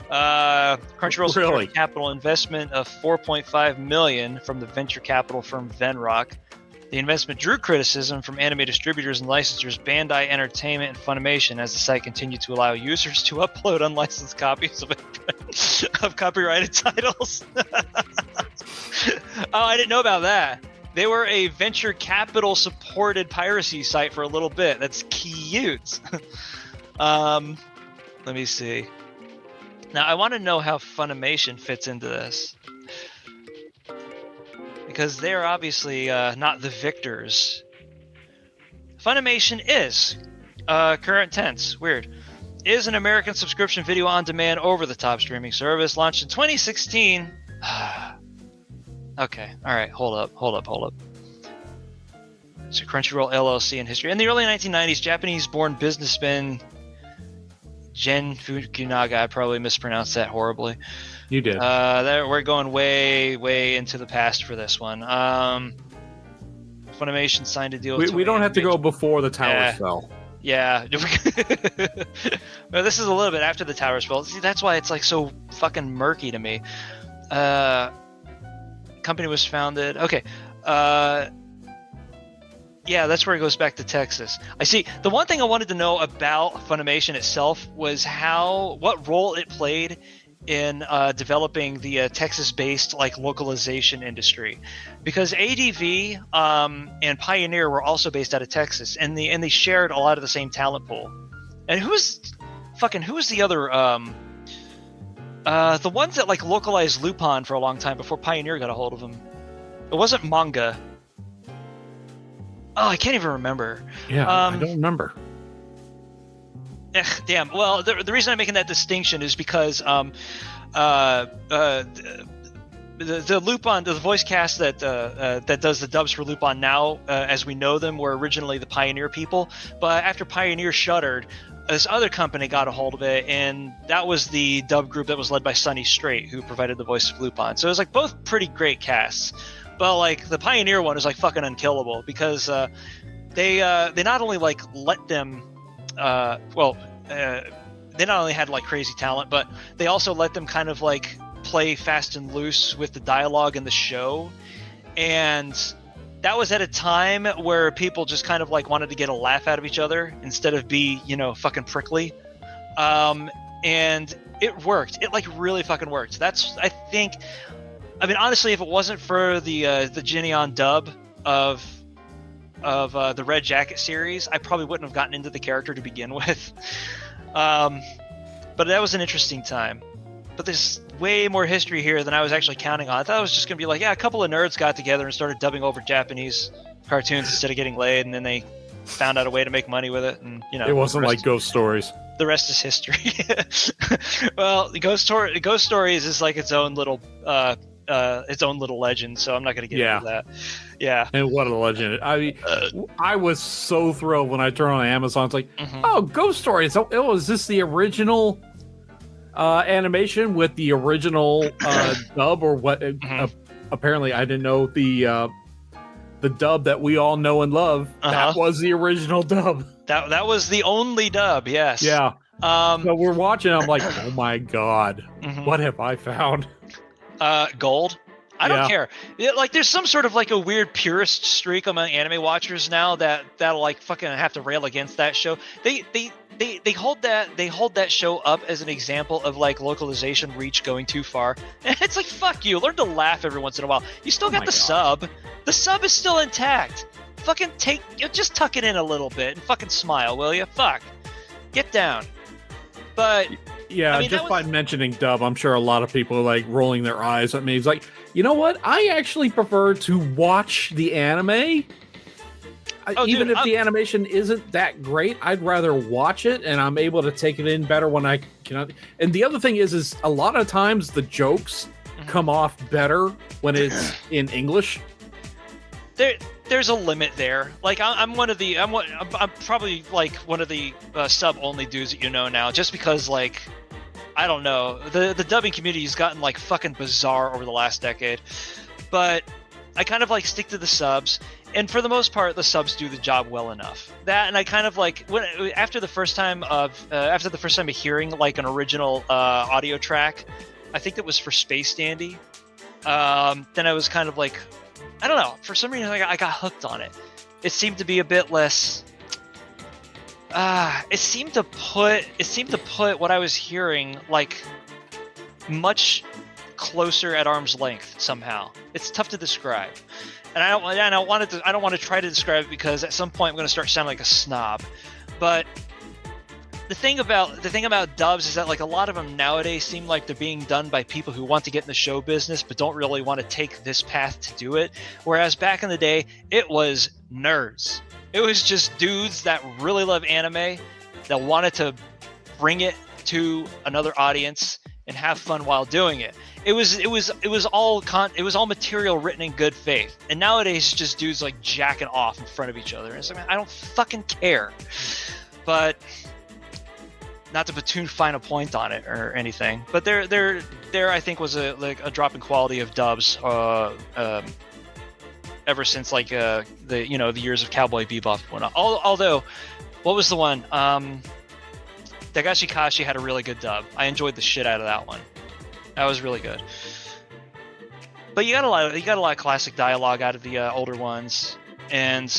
Crunchyroll secured capital investment of $4.5 million from the venture capital firm Venrock. The investment drew criticism from anime distributors and licensors Bandai Entertainment and Funimation as the site continued to allow users to upload unlicensed copies of copyrighted titles. Oh, I didn't know about that. They were a venture capital supported piracy site for a little bit. That's cute. Let me see. Now, I want to know how Funimation fits into this. Because they're obviously not the victors. Funimation is, current tense, weird, is an American subscription video on demand over-the-top streaming service launched in 2016. Okay, alright, hold up. So Crunchyroll LLC in history. In the early 1990s, Japanese-born businessman Gen Fukunaga, I probably mispronounced that horribly. You did. We're going way, way into the past for this one. Funimation signed a deal. We don't have to go before the towers fell. Yeah. Well, this is a little bit after the towers fell. See, that's why it's like so fucking murky to me. Company was founded. Okay. Yeah, that's where it goes back to Texas. I see. The one thing I wanted to know about Funimation itself was what role it played in developing the Texas-based like localization industry, because ADV and Pioneer were also based out of Texas, and they shared a lot of the same talent pool. And who was the other the ones that like localized Lupin for a long time before Pioneer got a hold of them? It wasn't manga. Oh, I can't even remember. Yeah, I don't remember. Damn. Well, the reason I'm making that distinction is because the Lupin, the voice cast that does the dubs for Lupin now, as we know them, were originally the Pioneer people. But after Pioneer shuttered, this other company got a hold of it, and that was the dub group that was led by Sonny Strait, who provided the voice of Lupin. So it was like both pretty great casts. But like the Pioneer one is like fucking unkillable, because they not only like let them they not only had like crazy talent, but they also let them kind of like play fast and loose with the dialogue in the show. And that was at a time where people just kind of like wanted to get a laugh out of each other instead of be, fucking prickly. And it worked. It like really fucking worked. Honestly, if it wasn't for the Gineon dub of the Red Jacket series, I probably wouldn't have gotten into the character to begin with. But that was an interesting time. But there's way more history here than I was actually counting on. I thought it was just going to be like, yeah, a couple of nerds got together and started dubbing over Japanese cartoons instead of getting laid, and then they found out a way to make money with it. And it wasn't like Ghost Stories. The rest is history. Well, the Ghost Stories is like its own little legend, so I'm not going to get into that. Yeah. And what a legend. I was so thrilled when I turned on Amazon. It's like, oh, Ghost Stories. So, is this the original animation with the original dub, or what? Apparently, I didn't know the dub that we all know and love. That was the original dub. That was the only dub, yes. Yeah. So we're watching, I'm like, oh my God, what have I found? Gold. I don't care. Like, there's some sort of like a weird purist streak among anime watchers now that'll like fucking have to rail against that show. They hold that show up as an example of like localization reach going too far. And it's like, fuck you. Learn to laugh every once in a while. You still got the sub. The sub is still intact. Fucking just tuck it in a little bit and fucking smile, will you? Fuck. Get down. But yeah, by mentioning dub, I'm sure a lot of people are like rolling their eyes at me. It's like, you know what? I actually prefer to watch the anime. Even if the animation isn't that great, I'd rather watch it, and I'm able to take it in better when I can. And the other thing is a lot of times the jokes come off better when it's in English. There's a limit there. Like I'm probably like one of the sub only dudes that now, just because like I don't know, the dubbing community has gotten like fucking bizarre over the last decade. But I kind of like stick to the subs, and for the most part the subs do the job well enough. That, and I kind of like after the first time of hearing like an original audio track, I think that was for Space Dandy. Then I was kind of like, I don't know, for some reason I got hooked on it. It seemed to be a bit less. It seemed to put what I was hearing like much closer at arm's length somehow. It's tough to describe, and I don't want to try to describe it, because at some point I'm going to start sounding like a snob. But the thing about dubs is that like a lot of them nowadays seem like they're being done by people who want to get in the show business but don't really want to take this path to do it. Whereas back in the day, it was nerds. It was just dudes that really love anime that wanted to bring it to another audience and have fun while doing it. It was all material written in good faith. And nowadays it's just dudes like jacking off in front of each other. And it's like, I don't fucking care. But not to put too fine a point on it or anything, but there I think was a drop in quality of dubs ever since like the years of Cowboy Bebop and whatnot. Although, what was the one? Dagashi Kashi had a really good dub. I enjoyed the shit out of that one. That was really good. But you got a lot of classic dialogue out of the older ones, and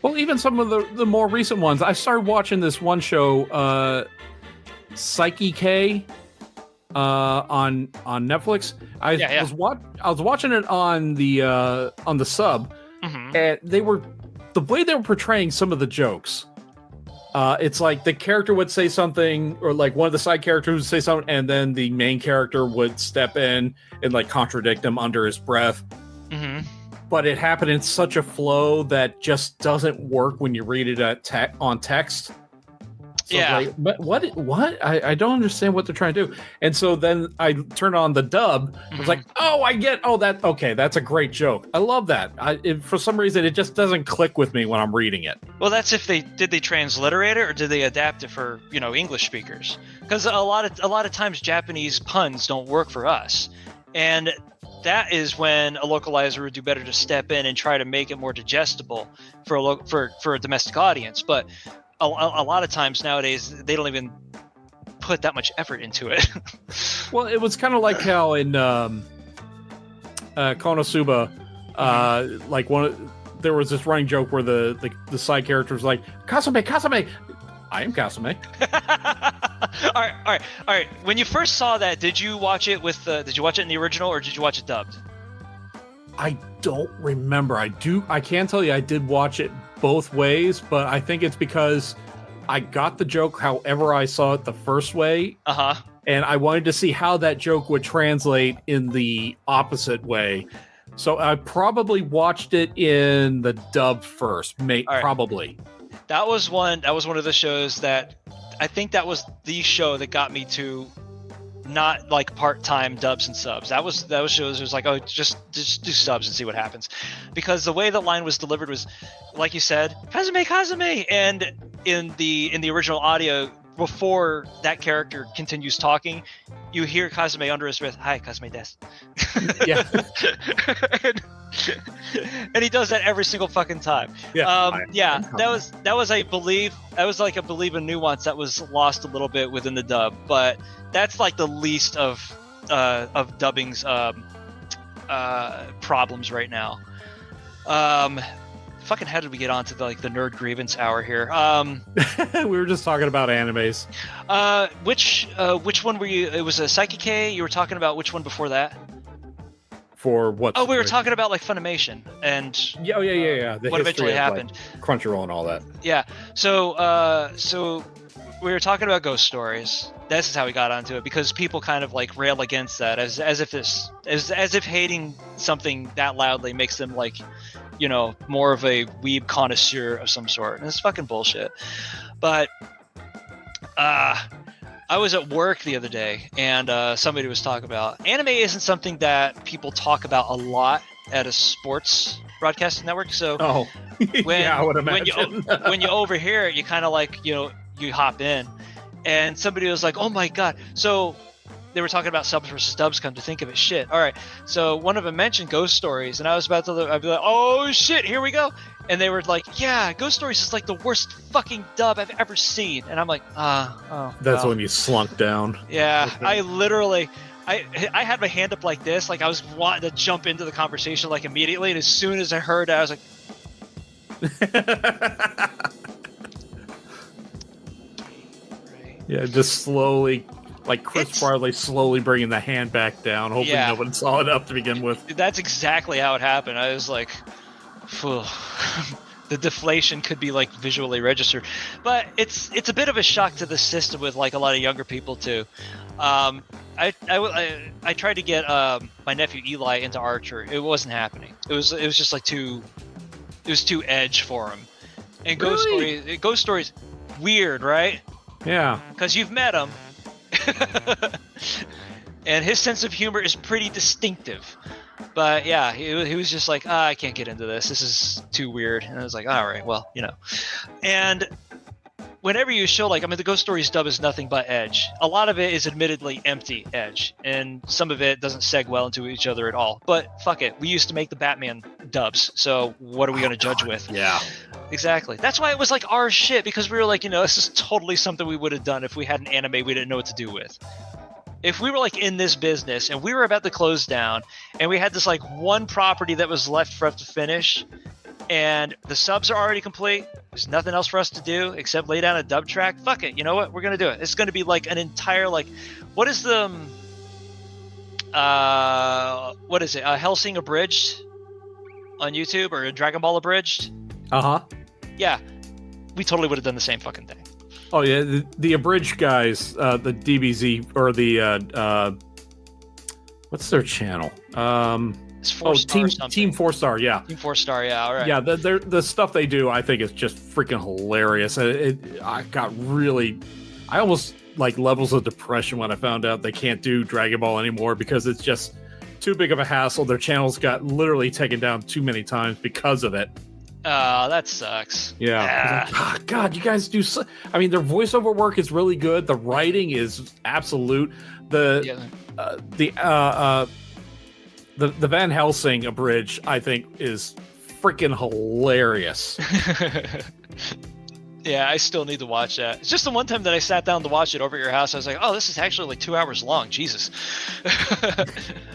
well, even some of the more recent ones. I started watching this one show, Psyche K, on Netflix. I was watching it on the sub, and the way they were portraying some of the jokes. It's like the character would say something, or like one of the side characters would say something, and then the main character would step in and like contradict him under his breath. But it happened in such a flow that just doesn't work when you read it on text. So like, but what? I don't understand what they're trying to do. And so then I turned on the dub. I was like, oh, I get. Oh, that's a great joke. I love that. For some reason, it just doesn't click with me when I'm reading it. Well, that's if they transliterate it or did they adapt it for English speakers? Because a lot of times Japanese puns don't work for us, and that is when a localizer would do better to step in and try to make it more digestible for a domestic audience. But a lot of times nowadays they don't even put that much effort into it. Well, it was kind of like how in Konosuba, there was this running joke where the side character was like, Kasame, I am Kasame. all right. When you first saw that, did you watch it did you watch it in the original or did you watch it dubbed? I don't remember. I can tell you I did watch it both ways, but I think it's because I got the joke however I saw it the first way. And I wanted to see how that joke would translate in the opposite way. So I probably watched it in the dub first, probably. That was one of the shows that I think that was the show that got me to not like part-time dubs and subs. That was shows. It was like, oh, just do subs and see what happens, because the way the line was delivered was, like you said, Kazame, and in the original audio, before that character continues talking, you hear Kazame under his breath, "Hi, Kazame desu." and he does that every single fucking time. That was I believe a nuance that was lost a little bit within the dub, but that's like the least of dubbing's problems right now. Fucking how did we get onto the nerd grievance hour here? We were just talking about animes. Which one were you? It was a Psyche K. You were talking about which one before that? For what? Oh, we were talking about like Funimation and yeah. What eventually happened? Crunchyroll and all that. Yeah. So we were talking about ghost stories. This is how we got onto it, because people kind of like rail against that as if hating something that loudly makes them like, more of a weeb connoisseur of some sort. And it's fucking bullshit. But I was at work the other day, and somebody was talking about anime isn't something that people talk about a lot at a sports broadcasting network. So I would imagine. when you overhear it, you kind of like, you hop in, and somebody was like, oh my God. So they were talking about subs versus dubs, come to think of it. Shit. All right. So one of them mentioned Ghost Stories, and I'd be like, oh shit, here we go. And they were like, yeah, Ghost Stories is like the worst fucking dub I've ever seen. And I'm like, That's when you slunk down. Yeah. Okay. I literally, I had my hand up like this, like I was wanting to jump into the conversation like immediately. And as soon as I heard it, I was like, yeah, just slowly, like Chris Farley slowly bringing the hand back down, hoping no one saw it up to begin with. That's exactly how it happened. I was like, phew. The deflation could be like visually registered, but it's a bit of a shock to the system with like a lot of younger people too. I tried to get my nephew Eli into Archer. It wasn't happening. It was just like too edge for him. And really? Ghost Stories, weird, right? Yeah. Because you've met him. And his sense of humor is pretty distinctive. But yeah, he was just like, I can't get into this. This is too weird. And I was like, all right, well, And whenever you show the Ghost Stories dub is nothing but edge. A lot of it is admittedly empty edge, and some of it doesn't seg well into each other at all. But fuck it, we used to make the Batman dubs, so what are we gonna judge with? Yeah, exactly. That's why it was like our shit, because we were like, this is totally something we would have done if we had an anime we didn't know what to do with. If we were like in this business and we were about to close down and we had this like one property that was left for us to finish, and the subs are already complete, there's nothing else for us to do except lay down a dub track, fuck it, you know what, we're gonna do it. It's gonna be like an entire, like, what is the what is it, Hellsing Abridged on YouTube, or Dragon Ball Abridged? Yeah, we totally would have done the same fucking thing. Oh yeah, the abridged guys, the DBZ, or the what's their channel? It's 4-star Team 4-star, yeah. Team 4-star, yeah, all right. Yeah, the stuff they do, I think, is just freaking hilarious. I almost like levels of depression when I found out they can't do Dragon Ball anymore because it's just too big of a hassle. Their channels got literally taken down too many times because of it. Oh, that sucks. Yeah. Like, God, you guys do so... I mean, their voiceover work is really good. The writing is absolute. The Van Helsing abridged, I think, is freaking hilarious. Yeah, I still need to watch that. It's just the one time that I sat down to watch it over at your house. I was like, oh, this is actually like 2 hours long. Jesus.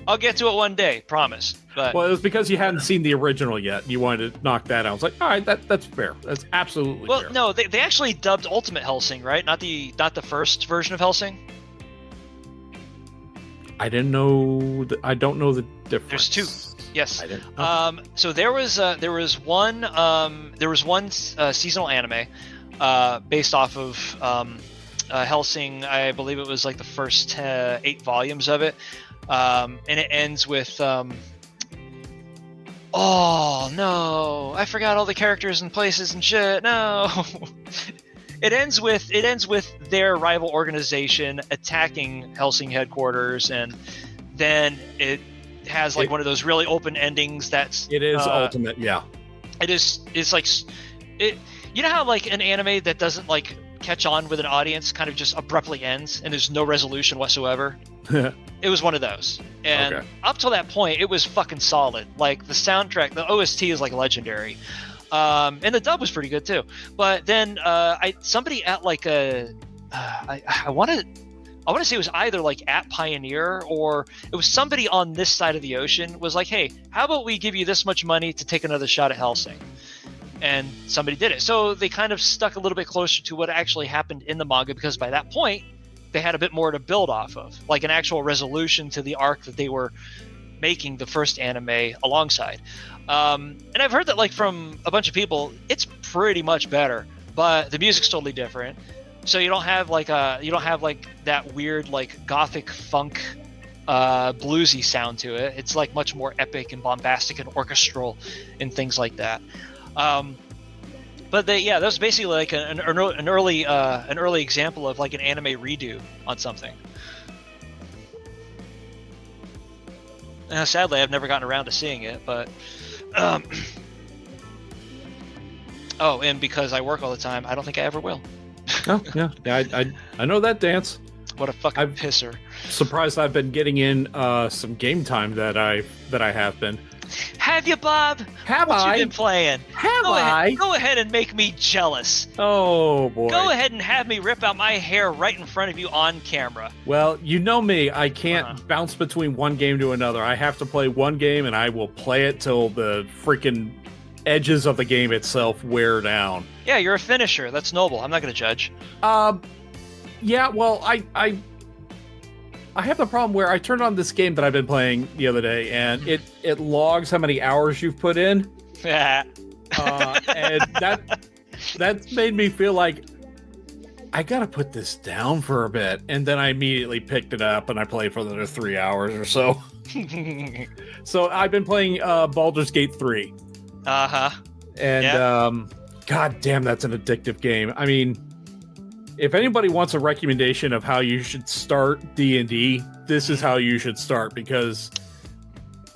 I'll get to it one day, promise. But well, it was because you hadn't seen the original yet. You wanted to knock that out. I was like, all right, that's fair. That's absolutely fair. Well, no, they actually dubbed Ultimate Hellsing, right? Not the first version of Hellsing. I didn't know. I don't know the difference. There's two. Yes. I didn't. So there was one seasonal anime based off of Hellsing. I believe it was like the first 8 volumes of it, and it ends with. Oh no! I forgot all the characters and places and shit. No. It ends with their rival organization attacking Hellsing headquarters, and then it has like one of those really open endings. It is ultimate, yeah. It's like it. You know how like an anime that doesn't like catch on with an audience kind of just abruptly ends and there's no resolution whatsoever. It was one of those, and up till that point, it was fucking solid. Like the soundtrack, the OST is like legendary. And the dub was pretty good too. But then somebody at like I want to say it was either like at Pioneer or it was somebody on this side of the ocean was like, hey, how about we give you this much money to take another shot at Hellsing? And somebody did it. So they kind of stuck a little bit closer to what actually happened in the manga, because by that point they had a bit more to build off of, like an actual resolution to the arc that they were making the first anime alongside. And I've heard that like from a bunch of people, it's pretty much better, but the music's totally different. So you don't have like that weird like gothic funk bluesy sound to it. It's like much more epic and bombastic and orchestral and things like that. But that was basically like an early example of like an anime redo on something. Sadly, I've never gotten around to seeing it, but and because I work all the time, I don't think I ever will. Oh yeah, I know that dance. What a fucking pisser! Surprised I've been getting in some game time that I have been. Have you, Bob? What you been playing? Go ahead and make me jealous. Oh boy! Go ahead and have me rip out my hair right in front of you on camera. Well, you know me. I can't bounce between one game to another. I have to play one game, and I will play it till the freaking edges of the game itself wear down. Yeah, you're a finisher. That's noble. I'm not going to judge. Yeah. Well, I have the problem where I turned on this game that I've been playing the other day, and it logs how many hours you've put in. Yeah. And that made me feel like I gotta put this down for a bit, and then I immediately picked it up and I played for another 3 hours or so. So I've been playing Baldur's Gate 3. And god damn, that's an addictive game. I mean, if anybody wants a recommendation of how you should start D&D, this is how you should start, because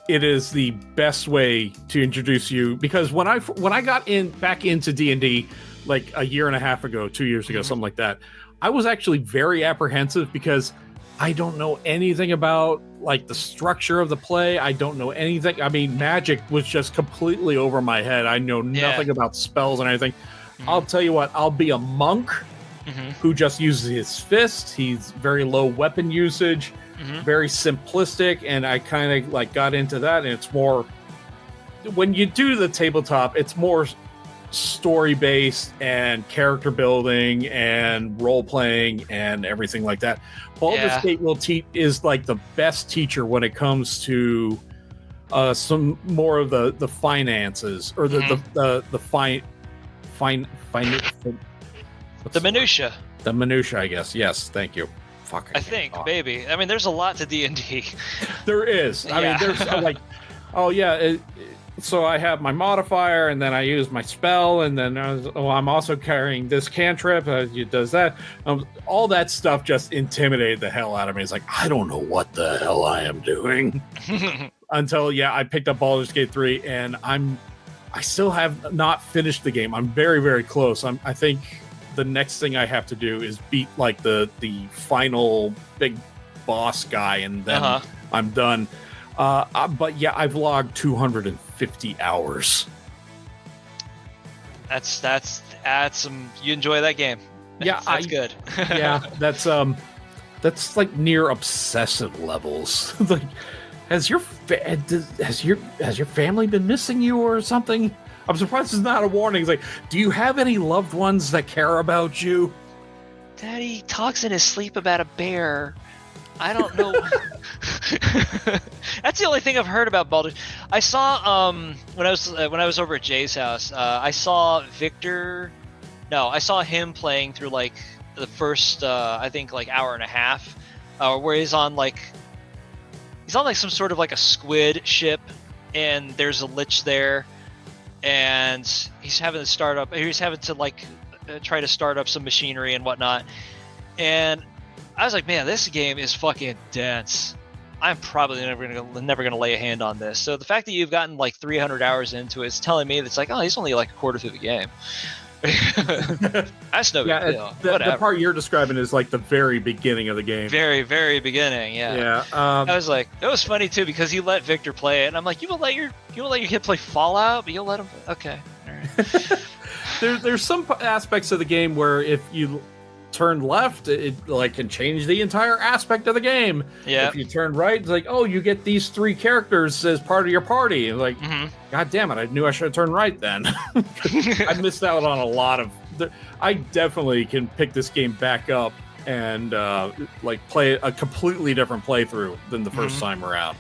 it is the best way to introduce you. Because when I got back into D&D, like a year and a half ago, 2 years ago, something like that, I was actually very apprehensive because I don't know anything about like the structure of the play. I don't know anything. I mean, magic was just completely over my head. I know nothing about spells and anything. I'll tell you what, I'll be a monk who just uses his fist. He's very low weapon usage, very simplistic, and I kind of like got into that. And it's more, when you do the tabletop, it's more story based and character building and role playing and everything like that. Baldur's Gate is like the best teacher when it comes to some more of the finances or the minutia. The minutia, I guess. Yes, thank you. Fuck. I think maybe. I mean, there's a lot to D&D. There is. I mean, there's like, oh yeah. So I have my modifier, and then I use my spell, and then I'm also carrying this cantrip. It does that. All that stuff just intimidated the hell out of me. It's like, I don't know what the hell I am doing. Until I picked up Baldur's Gate 3, and I still have not finished the game. I'm very, very close. I think the next thing I have to do is beat like the final big boss guy, and then I'm done. But yeah, I've logged 250 hours. That's some. You enjoy that game? Yeah, that's good. Yeah, that's like near obsessive levels. Like, has your family been missing you or something? I'm surprised it's not a warning. It's like, do you have any loved ones that care about you? Daddy talks in his sleep about a bear. I don't know. That's the only thing I've heard about Baldur's. I saw when I was over at Jay's house. I saw Victor. No, I saw him playing through like the first I think like hour and a half, where he's on like some sort of like a squid ship, and there's a lich there, and he's having to start up. He's having to like try to start up some machinery and whatnot, and I was like, man, this game is fucking dense. I'm probably never gonna lay a hand on this. So the fact that you've gotten like 300 hours into it is telling me that it's like, oh, he's only like a quarter through the game. That's no big deal. The part you're describing is like the very beginning of the game. Very, very beginning. Yeah. Yeah. I was like, it was funny too because you let Victor play it, and I'm like, you will let your kid play Fallout, but you'll let him. Okay. All right. There's some aspects of the game where if you turn left, it like can change the entire aspect of the game. Yeah. If you turn right, it's like, oh, you get these 3 characters as part of your party. Like, God damn it, I knew I should have turned right then. I missed out on a lot of. I definitely can pick this game back up and like play a completely different playthrough than the first time around.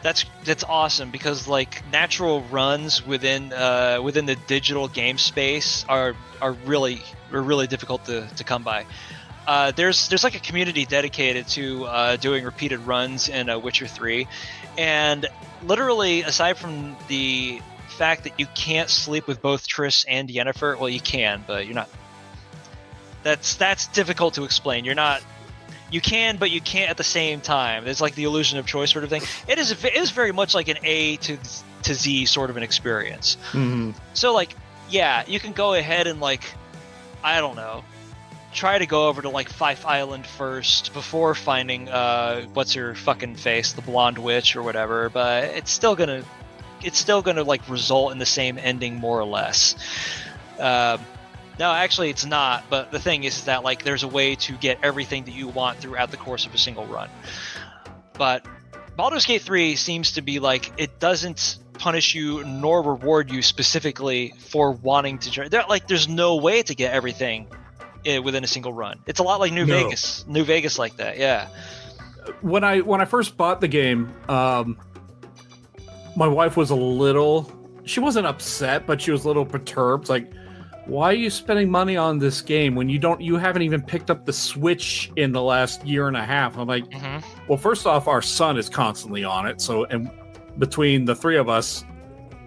That's awesome because like natural runs within the digital game space are really difficult to come by. There's like a community dedicated to doing repeated runs in Witcher 3, and literally aside from the fact that you can't sleep with both Triss and Yennefer, well, you can, but you're not. That's difficult to explain. You can, but you can't at the same time. There's like the illusion of choice sort of thing. It is very much like an A to Z sort of an experience. So like, yeah, you can go ahead and like, I don't know, try to go over to like Fife Island first before finding what's her fucking face, the blonde witch or whatever. But it's still gonna like result in the same ending more or less. No, actually it's not, but the thing is that like there's a way to get everything that you want throughout the course of a single run. But Baldur's Gate 3 seems to be like, it doesn't punish you nor reward you specifically for wanting to there's no way to get everything within a single run. It's a lot like New Vegas like that. Yeah. When I first bought the game, my wife was she wasn't upset, but she was a little perturbed. Like, why are you spending money on this game when you haven't even picked up the Switch in the last year and a half? I'm like, well, first off, our son is constantly on it. So, and between the 3 of us,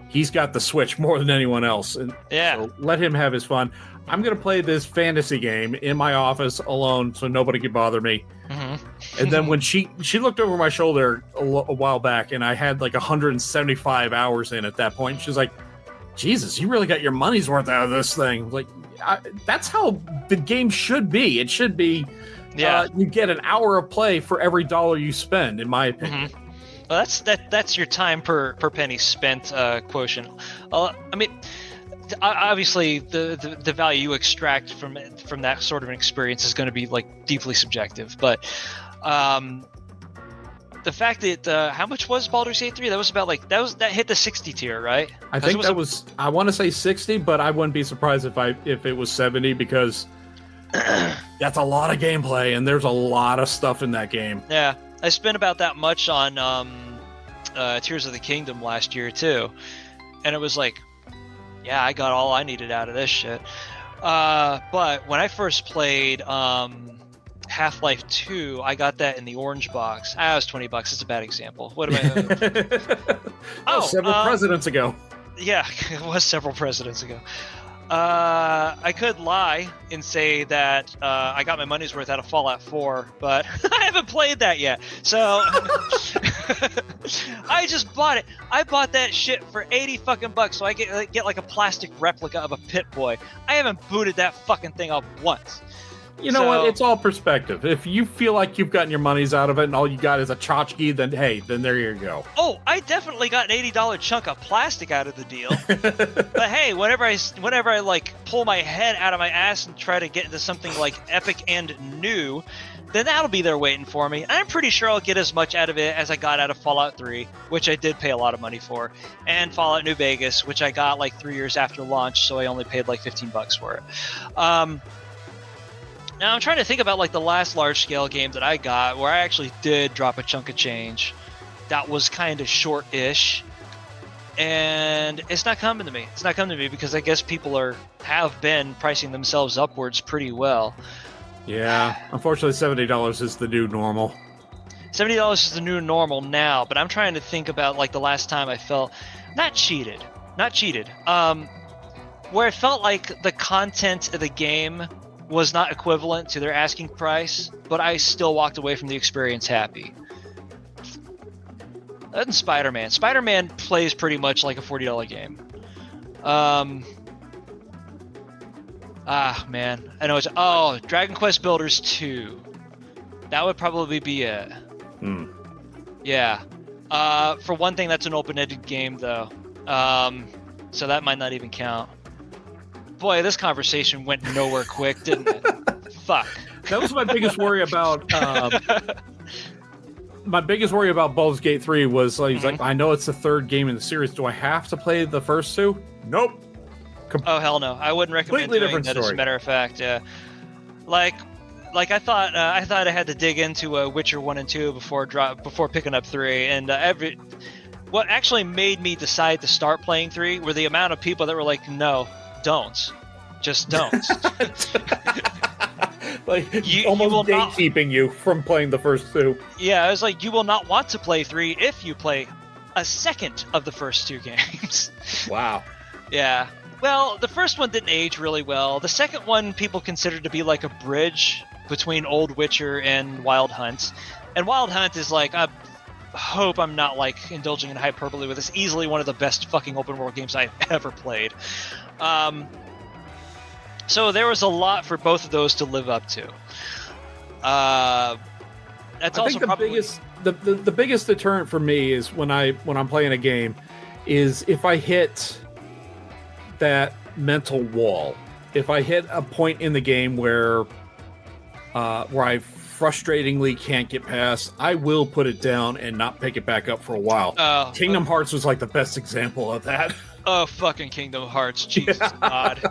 he's got the Switch more than anyone else. And so let him have his fun. I'm going to play this fantasy game in my office alone so nobody can bother me. And then when she looked over my shoulder a while back and I had like 175 hours in at that point, she's like, Jesus, you really got your money's worth out of this thing. Like, that's how the game should be. It should be, you get an hour of play for every dollar you spend, in my opinion. Mm-hmm. Well, that's your time per penny spent quotient. I mean, obviously the value you extract from that sort of an experience is going to be like deeply subjective, but the fact that how much was Baldur's Gate 3? That was about like that hit the 60 tier, right? I think I want to say 60, but I wouldn't be surprised if it was 70, because that's a lot of gameplay and there's a lot of stuff in that game. Yeah, I spent about that much on Tears of the Kingdom last year too, and it was like, yeah, I got all I needed out of this shit. But when I first played Half-Life 2, I got that in the orange box. It was $20. It's a bad example. What am I? Several presidents ago. Yeah, it was several presidents ago. I could lie and say that I got my money's worth out of Fallout 4, but I haven't played that yet. So I just bought it. I bought that shit for 80 fucking bucks, so I get like a plastic replica of a Pit-Boy. I haven't booted that fucking thing up once. You know what? It's all perspective. If you feel like you've gotten your money's out of it and all you got is a tchotchke, then hey, then there you go. Oh, I definitely got an $80 chunk of plastic out of the deal. But hey, whenever I like pull my head out of my ass and try to get into something like epic and new, then that'll be there waiting for me. I'm pretty sure I'll get as much out of it as I got out of Fallout 3, which I did pay a lot of money for, and Fallout New Vegas, which I got like 3 years after launch, so I only paid like $15 for it. Now I'm trying to think about like the last large-scale game that I got where I actually did drop a chunk of change that was kind of short-ish, and it's not coming to me. It's not coming to me because I guess people have been pricing themselves upwards pretty well. Yeah, unfortunately $70 is the new normal. $70 is the new normal now, but I'm trying to think about like the last time I felt not cheated, where I felt like the content of the game was not equivalent to their asking price, but I still walked away from the experience happy. Other than Spider-Man. Spider-Man plays pretty much like a $40 game. Man. I know it's... Dragon Quest Builders 2. That would probably be it. Yeah. For one thing, that's an open-ended game, though. So that might not even count. Boy, this conversation went nowhere quick, didn't it? Fuck. That was my biggest worry about... my biggest worry about Baldur's Gate 3 was he's like, I know it's the third game in the series. Do I have to play the first two? Nope. Oh, hell no. I wouldn't recommend doing that, as a matter of fact. Yeah. Like I thought I had to dig into Witcher 1 and 2 before picking up 3, and what actually made me decide to start playing 3 were the amount of people that were like, no, don't. Just don't. Like, almost gatekeeping you from playing the first two. Yeah, I was like, you will not want to play 3 if you play a second of the first 2 games. Wow. Yeah. Well, the first one didn't age really well. The second one people considered to be like a bridge between Old Witcher and Wild Hunt. And Wild Hunt is like, I hope I'm not like indulging in hyperbole with this, easily one of the best fucking open world games I've ever played. So there was a lot for both of those to live up to. That's also probably the biggest deterrent for me is when I'm playing a game is if I hit that mental wall. If I hit a point in the game where I frustratingly can't get past, I will put it down and not pick it back up for a while. Kingdom Hearts was like the best example of that. Oh, fucking Kingdom Hearts. Jesus God.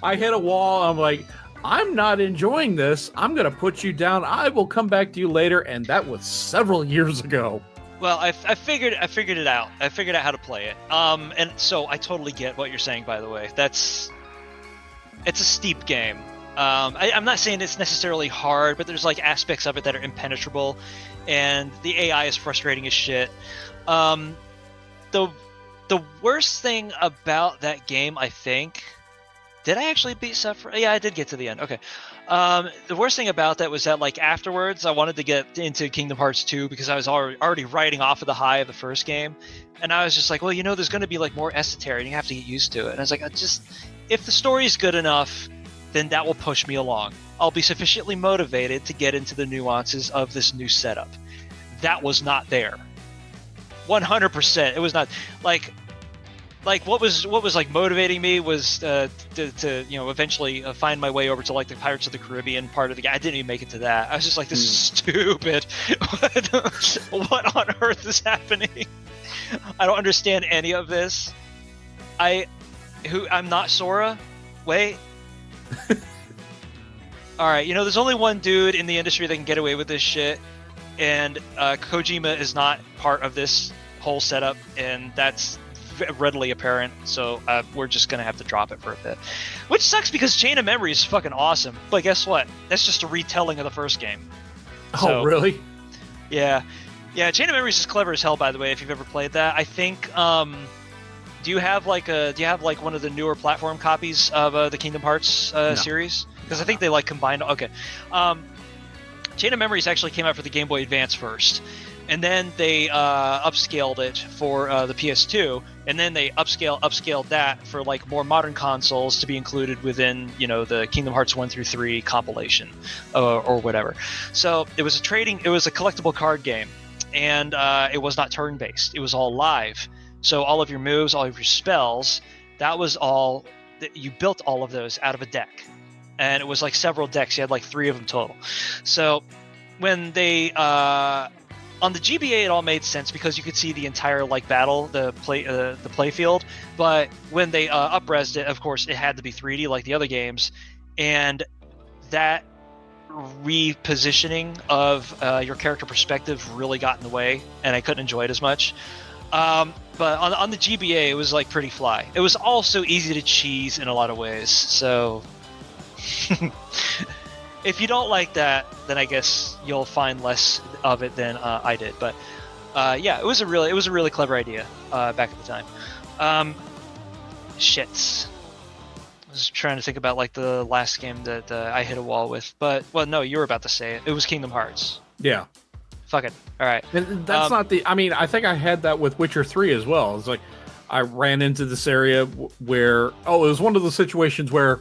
I hit a wall. I'm like, I'm not enjoying this. I'm going to put you down. I will come back to you later. And that was several years ago. Well, I figured it out. I figured out how to play it. And so I totally get what you're saying, by the way. It's a steep game. I'm not saying it's necessarily hard, but there's like aspects of it that are impenetrable, and the AI is frustrating as shit. The worst thing about that game, I think, Did I actually beat Sephiroth? Yeah, I did get to the end. Okay. The worst thing about that was that, like, afterwards, I wanted to get into Kingdom Hearts 2 because I was already riding off of the high of the first game. And I was just like, well, there's going to be, like, more esoteric, and you have to get used to it. And I was like, if the story's good enough, then that will push me along. I'll be sufficiently motivated to get into the nuances of this new setup. That was not there. 100%. It was not. Like what was like motivating me was to eventually find my way over to like the Pirates of the Caribbean part of the game. I didn't even make it to that. I was just like, this is stupid. What on earth is happening? I don't understand any of this. I'm not Sora. Wait. All right, there's only one dude in the industry that can get away with this shit, and Kojima is not part of this whole setup, and that's readily apparent. So we're just gonna have to drop it for a bit, which sucks because Chain of Memory is fucking awesome. But guess what? That's just a retelling of the first game. Oh, really? Yeah. Chain of Memory is clever as hell. By the way, if you've ever played that, I think. Do you have like one of the newer platform copies of the Kingdom Hearts series? Because I think they like combined. Okay. Chain of Memories actually came out for the Game Boy Advance first, and then they upscaled it for the PS2, and then they upscaled that for like more modern consoles to be included within the Kingdom Hearts 1 through 3 compilation or whatever. So it was a collectible card game, and it was not turn-based. It was all live. So all of your moves, all of your spells, that was all you built all of those out of a deck. And it was like several decks. You had like 3 of them total. So when they on the GBA, it all made sense because you could see the entire like battle, the play field. But when they up-resed it, of course, it had to be 3D like the other games, and that repositioning of your character perspective really got in the way, and I couldn't enjoy it as much. But on the GBA, it was like pretty fly. It was also easy to cheese in a lot of ways. So if you don't like that, then I guess you'll find less of it than I did. But yeah, it was a really clever idea back at the time. Shit. I was trying to think about like the last game that I hit a wall with. But well, no, you were about to say it. It was Kingdom Hearts. Yeah. Fuck it. All right. And that's not the. I mean, I think I had that with Witcher 3 as well. It's like I ran into this area where it was one of the situations where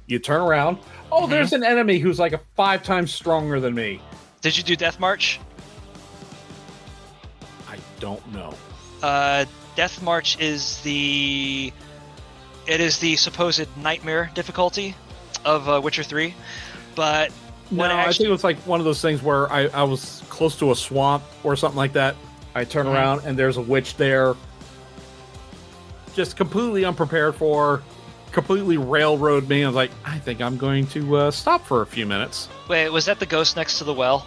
you turn around. Oh, there's an enemy who's like 5 times stronger than me. Did you do Death March? I don't know. Death March is the supposed nightmare difficulty of Witcher 3, but I think it was like one of those things where I was close to a swamp or something like that. I turn around and there's a witch there, just completely unprepared for, completely railroad me. I was like, I think I'm going to stop for a few minutes. Wait, was that the ghost next to the well?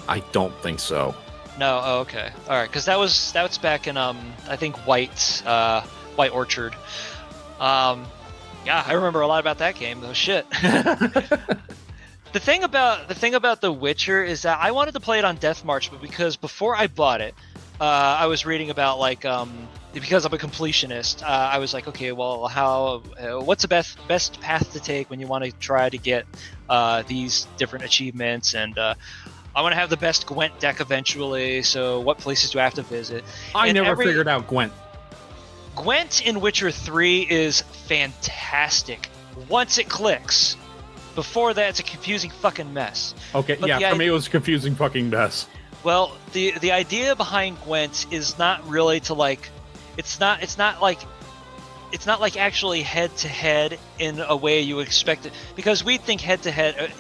I don't think so. No. Oh, okay. All right, because that was back in I think White Orchard. Yeah, I remember a lot about that game though. Shit. The thing about The Witcher is that I wanted to play it on Death March, but because before I bought it, I was reading about like because I'm a completionist, I was like, okay, well, what's the best path to take when you want to try to get these different achievements, and I want to have the best Gwent deck eventually. So what places do I have to visit? I never figured out Gwent. Gwent in Witcher 3 is fantastic once it clicks. Before that, it's a confusing fucking mess. Okay, but yeah, for me it was a confusing fucking mess. Well, the idea behind Gwent is not really to like, it's not like actually head to head in a way you expect it, because we think head to head,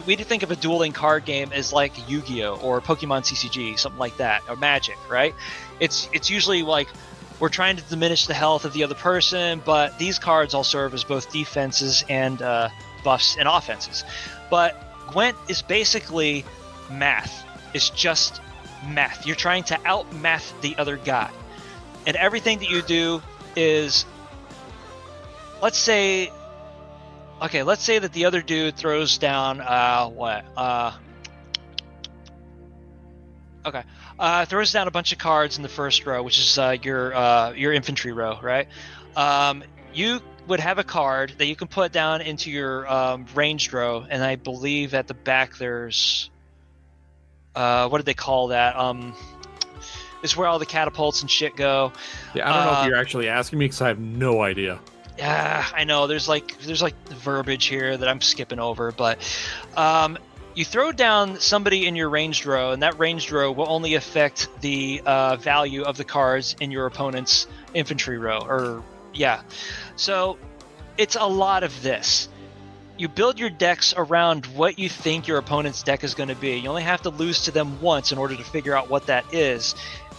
we think of a dueling card game as like Yu-Gi-Oh or Pokemon CCG, something like that, or Magic, right? It's usually like we're trying to diminish the health of the other person, but these cards all serve as both defenses and buffs and offenses. But Gwent is basically math. It's just math. You're trying to out-math the other guy. And everything that you do is, let's say that the other dude throws down throws down a bunch of cards in the first row, which is your infantry row, right? would have a card that you can put down into your ranged row, and I believe at the back there's what did they call that? It's where all the catapults and shit go. Yeah, I don't know if you're actually asking me because I have no idea. Yeah, I know. There's like verbiage here that I'm skipping over, but you throw down somebody in your ranged row, and that ranged row will only affect the value of the cards in your opponent's infantry row. So it's a lot of this. You build your decks around what you think your opponent's deck is going to be. You only have to lose to them once in order to figure out what that is,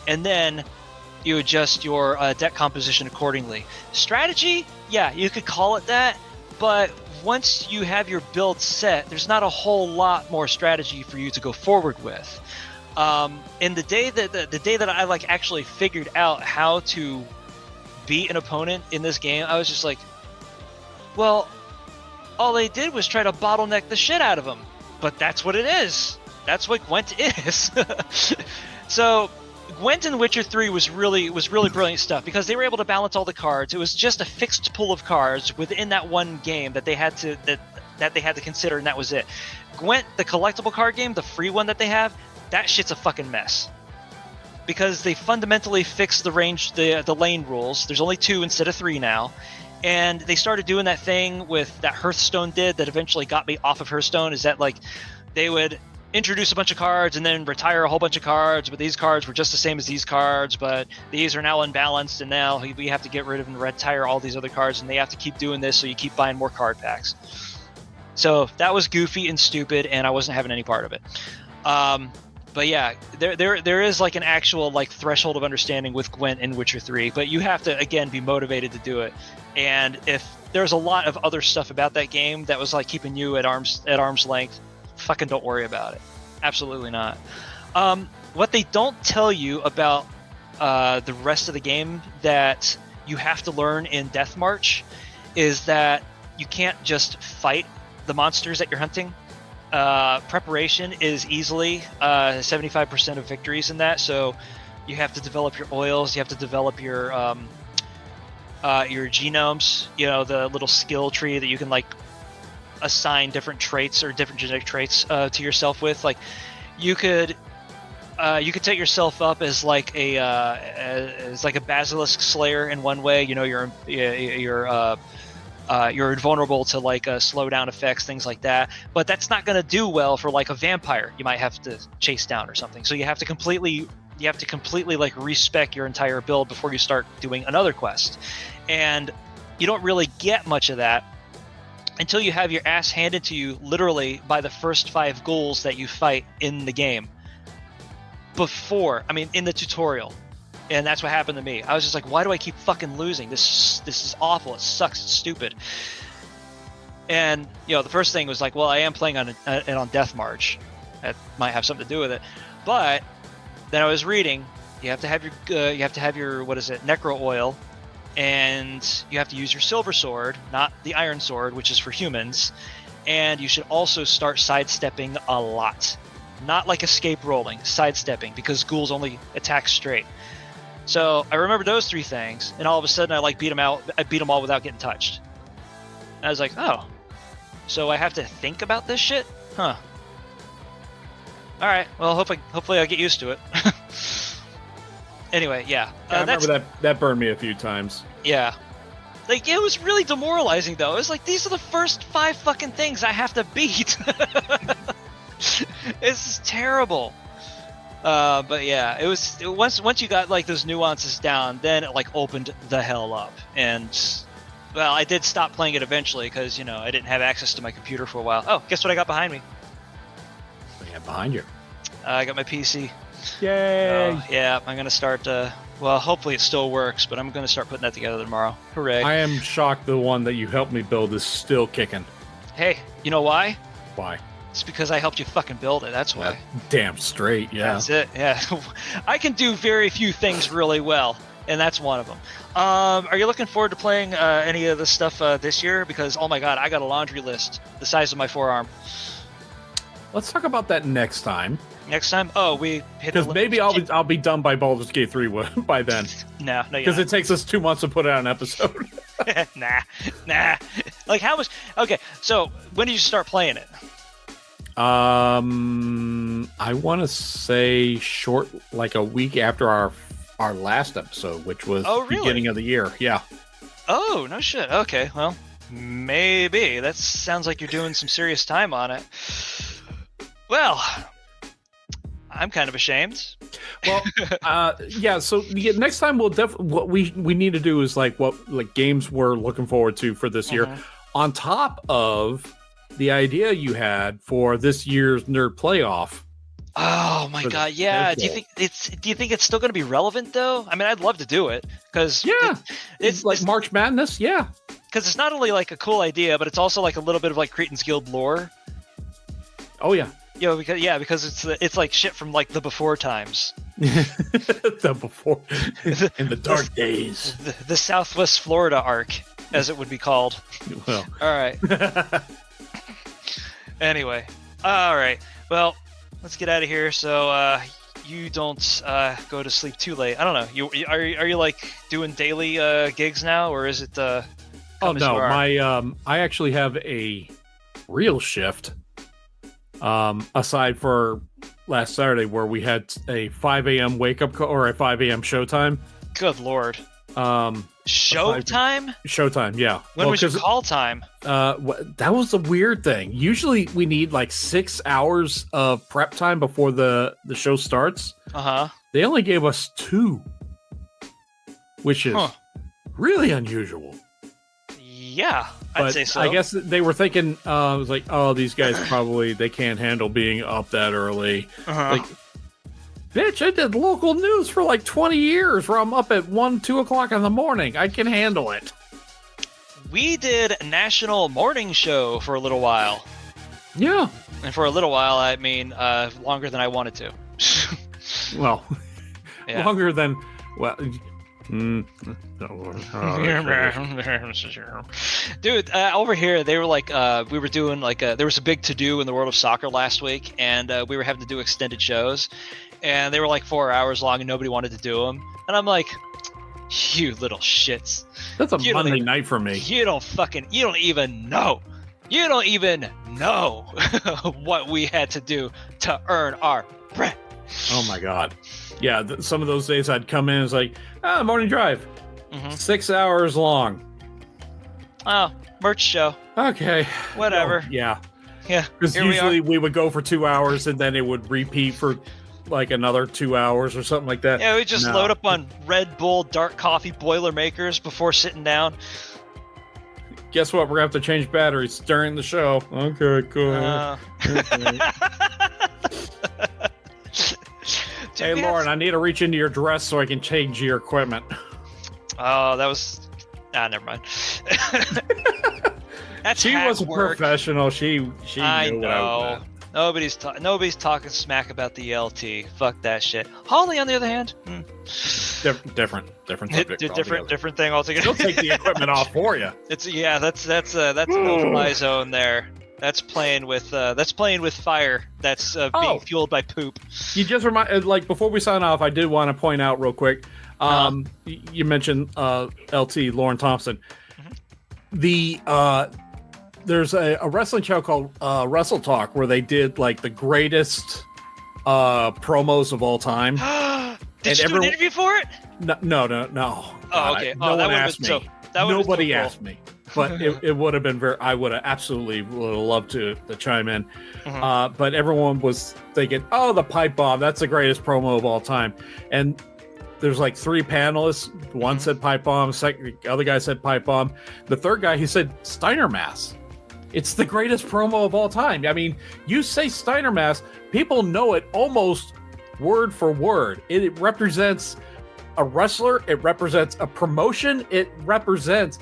and then you adjust your deck composition accordingly. Strategy, yeah, you could call it that, but once you have your build set, there's not a whole lot more strategy for you to go forward with. And the day that I like actually figured out how to beat an opponent in this game, I was just like, well, all they did was try to bottleneck the shit out of them. But that's what it is. That's what Gwent is. So Gwent in Witcher 3 was really brilliant stuff because they were able to balance all the cards. It was just a fixed pool of cards within that one game that they had to that they had to consider, and that was it. Gwent, the collectible card game, the free one that they have, that shit's a fucking mess. Because they fundamentally fixed the lane rules. There's only 2 instead of 3 now. And they started doing that thing with that Hearthstone did that eventually got me off of Hearthstone, is that like they would introduce a bunch of cards and then retire a whole bunch of cards, but these cards were just the same as these cards, but these are now unbalanced, and now we have to get rid of and retire all these other cards, and they have to keep doing this, so you keep buying more card packs. So that was goofy and stupid, and I wasn't having any part of it. But yeah, there is like an actual like threshold of understanding with Gwent in Witcher 3, but you have to again be motivated to do it. And if there's a lot of other stuff about that game that was like keeping you at arm's length, fucking don't worry about it. Absolutely not. What they don't tell you about the rest of the game that you have to learn in Death March is that you can't just fight the monsters that you're hunting. Preparation is easily 75% of victories in that, so you have to develop your oils, you have to develop your genomes, the little skill tree that you can like assign different traits or different genetic traits to yourself with. Like you could set yourself up as like a basilisk slayer in one way. You're invulnerable to like slow down effects, things like that. But that's not going to do well for like a vampire you might have to chase down or something. So you have to completely like respec your entire build before you start doing another quest. And you don't really get much of that until you have your ass handed to you literally by the first 5 ghouls that you fight in the game. In the tutorial. And that's what happened to me. I was just like, why do I keep fucking losing? This is awful. It sucks. It's stupid. And, the first thing was like, well, I am playing on Death March. That might have something to do with it. But then I was reading, you have to have your necro oil, and you have to use your silver sword, not the iron sword, which is for humans. And you should also start sidestepping a lot. Not like escape rolling, sidestepping, because ghouls only attack straight. So I remember those 3 things, and all of a sudden I beat them out. I beat them all without getting touched. And I was like, oh, so I have to think about this shit? Huh. All right. Well, hopefully I'll get used to it. Anyway, yeah. I remember that burned me a few times. Yeah. Like, it was really demoralizing, though. It was like, these are the first 5 fucking things I have to beat. It's terrible. But yeah, it was once you got like those nuances down, then it like opened the hell up. And well, I did stop playing it eventually because I didn't have access to my computer for a while. Oh, guess what I got behind me? What do you have behind you? I got my PC. Yay! Yeah, I'm gonna start. Well, hopefully it still works, but I'm gonna start putting that together tomorrow. Hooray! I am shocked the one that you helped me build is still kicking. Hey, you know why? Why? It's because I helped you fucking build it, that's why. Damn straight, yeah. That's it, yeah. I can do very few things really well, and that's one of them. Are you looking forward to playing any of this stuff this year? Because, oh my god, I got a laundry list the size of my forearm. Let's talk about that next time. Next time? Oh, we hit because maybe I'll be done by Baldur's Gate 3 by then. No, because it takes us 2 months to put out an episode. Nah. Like how much? Okay, so when did you start playing it? I want to say short, like a week after our last episode, which was beginning of the year. Yeah. Oh, no shit. Okay, well, maybe. That sounds like you're doing some serious time on it. Well, I'm kind of ashamed. Well, yeah. So next time we'll what we need to do is like games we're looking forward to for this year, on top of the idea you had for this year's Nerd Playoff. Oh my god, yeah. Do you think it's still going to be relevant though? I mean, I'd love to do it because it's like March Madness, yeah. Because it's not only like a cool idea, but it's also like a little bit of like Cretan's Guild lore. Oh yeah. You know, because it's like shit from like the before times. The before in the dark days. The Southwest Florida arc, as it would be called. Well. All right. Anyway, all right. Well, let's get out of here. So you don't go to sleep too late. I don't know. Are you like doing daily gigs now, or is it? Oh no, I actually have a real shift. Aside for last Saturday where we had a 5 a.m. wake up call or a 5 a.m. showtime. Good Lord. Showtime? Showtime, yeah. When was your call time? That was the weird thing. Usually we need like 6 hours of prep time before the show starts. They only gave us 2, which is really unusual. Yeah, I'd say so. I guess they were thinking, it was like, oh, these guys probably, they can't handle being up that early. Like, bitch, I did local news for like 20 years where I'm up at 1, 2 o'clock in the morning. I can handle it. We did a national morning show for a little while. Yeah. And for a little while, I mean, longer than I wanted to. Well, longer than, well... Dude, over here they were like we were doing like there was a big to-do in the world of soccer last week, and we were having to do extended shows, and they were like 4 hours long and nobody wanted to do them, and I'm like, you little shits, that's a Monday night for me. You don't even know what we had to do to earn our bread. Oh my god. Yeah, some of those days I'd come in and it's like, morning drive. 6 hours long. Oh, merch show. Okay. Whatever. Oh, yeah. Yeah. Because usually we would go for 2 hours and then it would repeat for like another 2 hours or something like that. Yeah, we just load up on Red Bull dark coffee Boilermakers before sitting down. Guess what? We're going to have to change batteries during the show. Okay, cool. Hey, Lauren, I need to reach into your dress so I can change your equipment. Oh, that was... never mind. She was a professional. She knew what I was. Nobody's talking smack about the LT. Fuck that shit. Holly, on the other hand... Different subject. Different thing altogether. She'll take the equipment off for you. That's my zone there. That's playing with fire. That's being fueled by poop. You just like before we sign off, I did want to point out real quick. You mentioned LT Lauren Thompson. There's a wrestling show called Wrestle Talk where they did like the greatest promos of all time. Did you do an interview for it? No. Oh, okay. No one asked me. Nobody asked me. But it would have been I would have absolutely loved to chime in. But everyone was thinking, oh, the pipe bomb, that's the greatest promo of all time. And there's like 3 panelists. One said pipe bomb, the other guy said pipe bomb. The third guy, he said Steiner Maths. It's the greatest promo of all time. I mean, you say Steiner Maths, people know it almost word for word. It represents a wrestler, it represents a promotion, it represents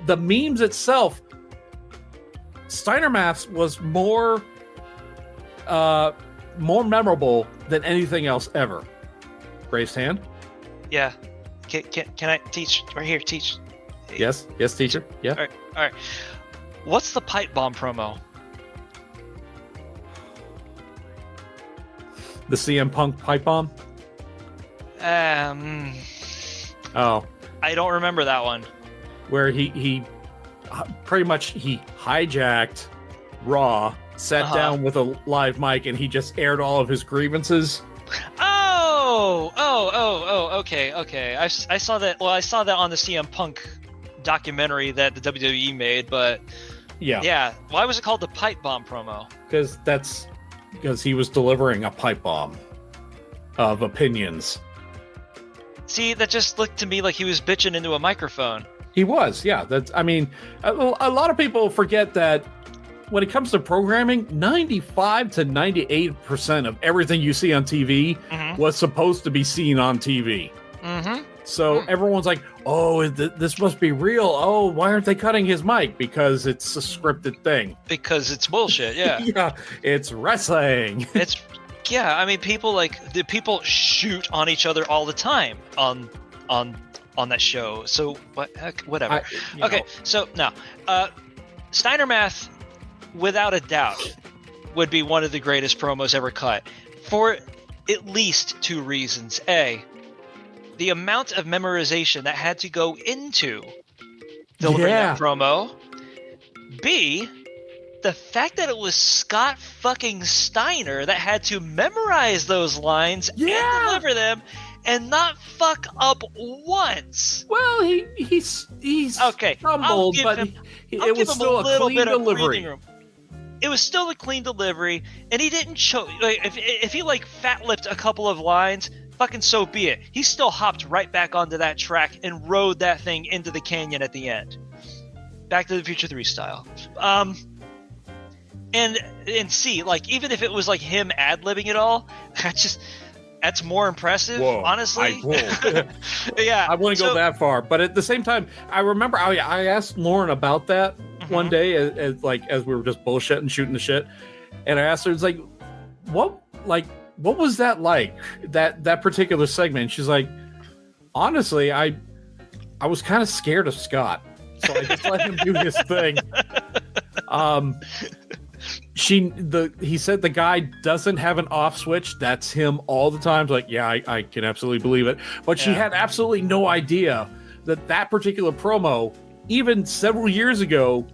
the memes itself. Steiner Maths was more memorable than anything else ever. Raised hand. Yeah. Can I teach right here? Teach. Yes, teacher. Yeah. All right. What's the pipe bomb promo? The CM Punk pipe bomb. Oh. I don't remember that one. where he pretty much he hijacked Raw, sat down with a live mic, and he just aired all of his grievances. Okay. I saw that. Well, I saw that on the CM Punk documentary that the WWE made, but yeah. Why was it called the pipe bomb promo? Because he was delivering a pipe bomb of opinions. See, that just looked to me like he was bitching into a microphone. He was, yeah. A lot of people forget that when it comes to programming, 95 to 98% of everything you see on TV was supposed to be seen on TV. So everyone's like, oh, this must be real. Oh, why aren't they cutting his mic? Because it's a scripted thing. Because it's bullshit, yeah. Yeah, it's wrestling. I mean, people shoot on each other all the time on that show. So whatever. So now, Steiner Math, without a doubt, would be one of the greatest promos ever cut for at least two reasons. A, the amount of memorization that had to go into delivering that promo. B, the fact that it was Scott fucking Steiner that had to memorize those lines and deliver them and not fuck up once. Well, he's okay. Stumbled, but it was still a clean delivery. It was still a clean delivery, and he didn't choke. If he fat lipped a couple of lines, fucking so be it. He still hopped right back onto that track and rode that thing into the canyon at the end. Back to the Future 3 style. And C, even if it was him ad-libbing it all, that's more impressive, honestly. Yeah. I wouldn't go that far, but at the same time, I remember I asked Lauren about that one day as we were just bullshitting, shooting the shit, and I asked her, it's what was that like, that particular segment? And she's like, honestly, I was kind of scared of Scott, so I just let him do his thing. He said the guy doesn't have an off switch. That's him all the time. I can absolutely believe it. But she had absolutely no idea that particular promo, even several years ago,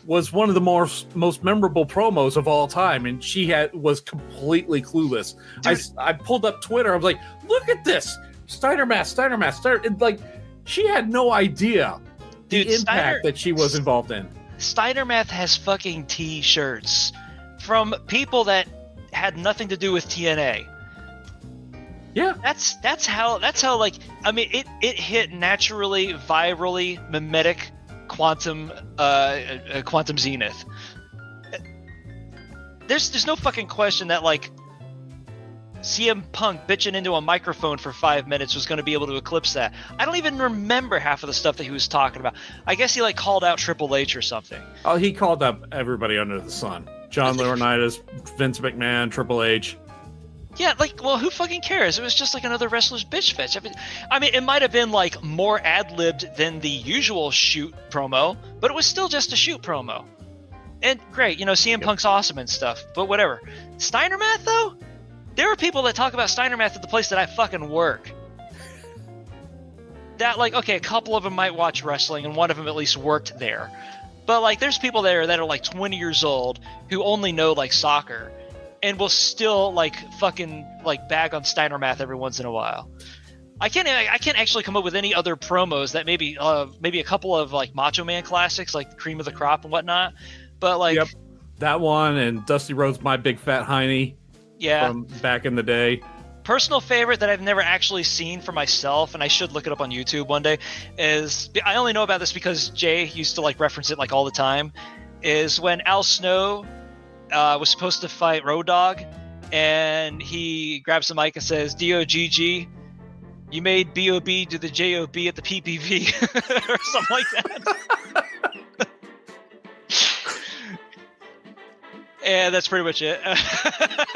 was one of the most memorable promos of all time, and she was completely clueless. I pulled up Twitter. I was like, "Look at this, Steiner Maths." She had no idea the impact that she was involved in. Steiner Math has fucking T-shirts from people that had nothing to do with TNA. Yeah, that's how it hit naturally, virally, mimetic. Quantum Zenith. There's no fucking question that CM Punk bitching into a microphone for 5 minutes was going to be able to eclipse that. I don't even remember half of the stuff that he was talking about. I guess he called out Triple H or something. Oh, he called up everybody under the sun. John Laurinaitis, Vince McMahon, Triple H. Yeah, who fucking cares? It was just another wrestler's bitch fetch. I mean, it might have been more ad-libbed than the usual shoot promo, but it was still just a shoot promo. And great, CM Punk's awesome and stuff, but whatever. Steiner Math, though? There are people that talk about Steiner Math at the place that I fucking work. That, a couple of them might watch wrestling, and one of them at least worked there. But, there's people there that are, 20 years old who only know, soccer, and will still fucking bag on Steiner Math every once in a while. I can't actually come up with any other promos that maybe a couple of Macho Man classics like Cream of the Crop and whatnot, but yep, that one and Dusty Rhodes' My Big Fat Hiney, from back in the day. Personal favorite that I've never actually seen for myself, and I should look it up on YouTube one day, is I only know about this because Jay used to reference it all the time. Is when Al Snow was supposed to fight Road Dogg, and he grabs the mic and says, "D-O-G-G, you made B-O-B do the J-O-B at the PPV," or something like that. And that's pretty much it.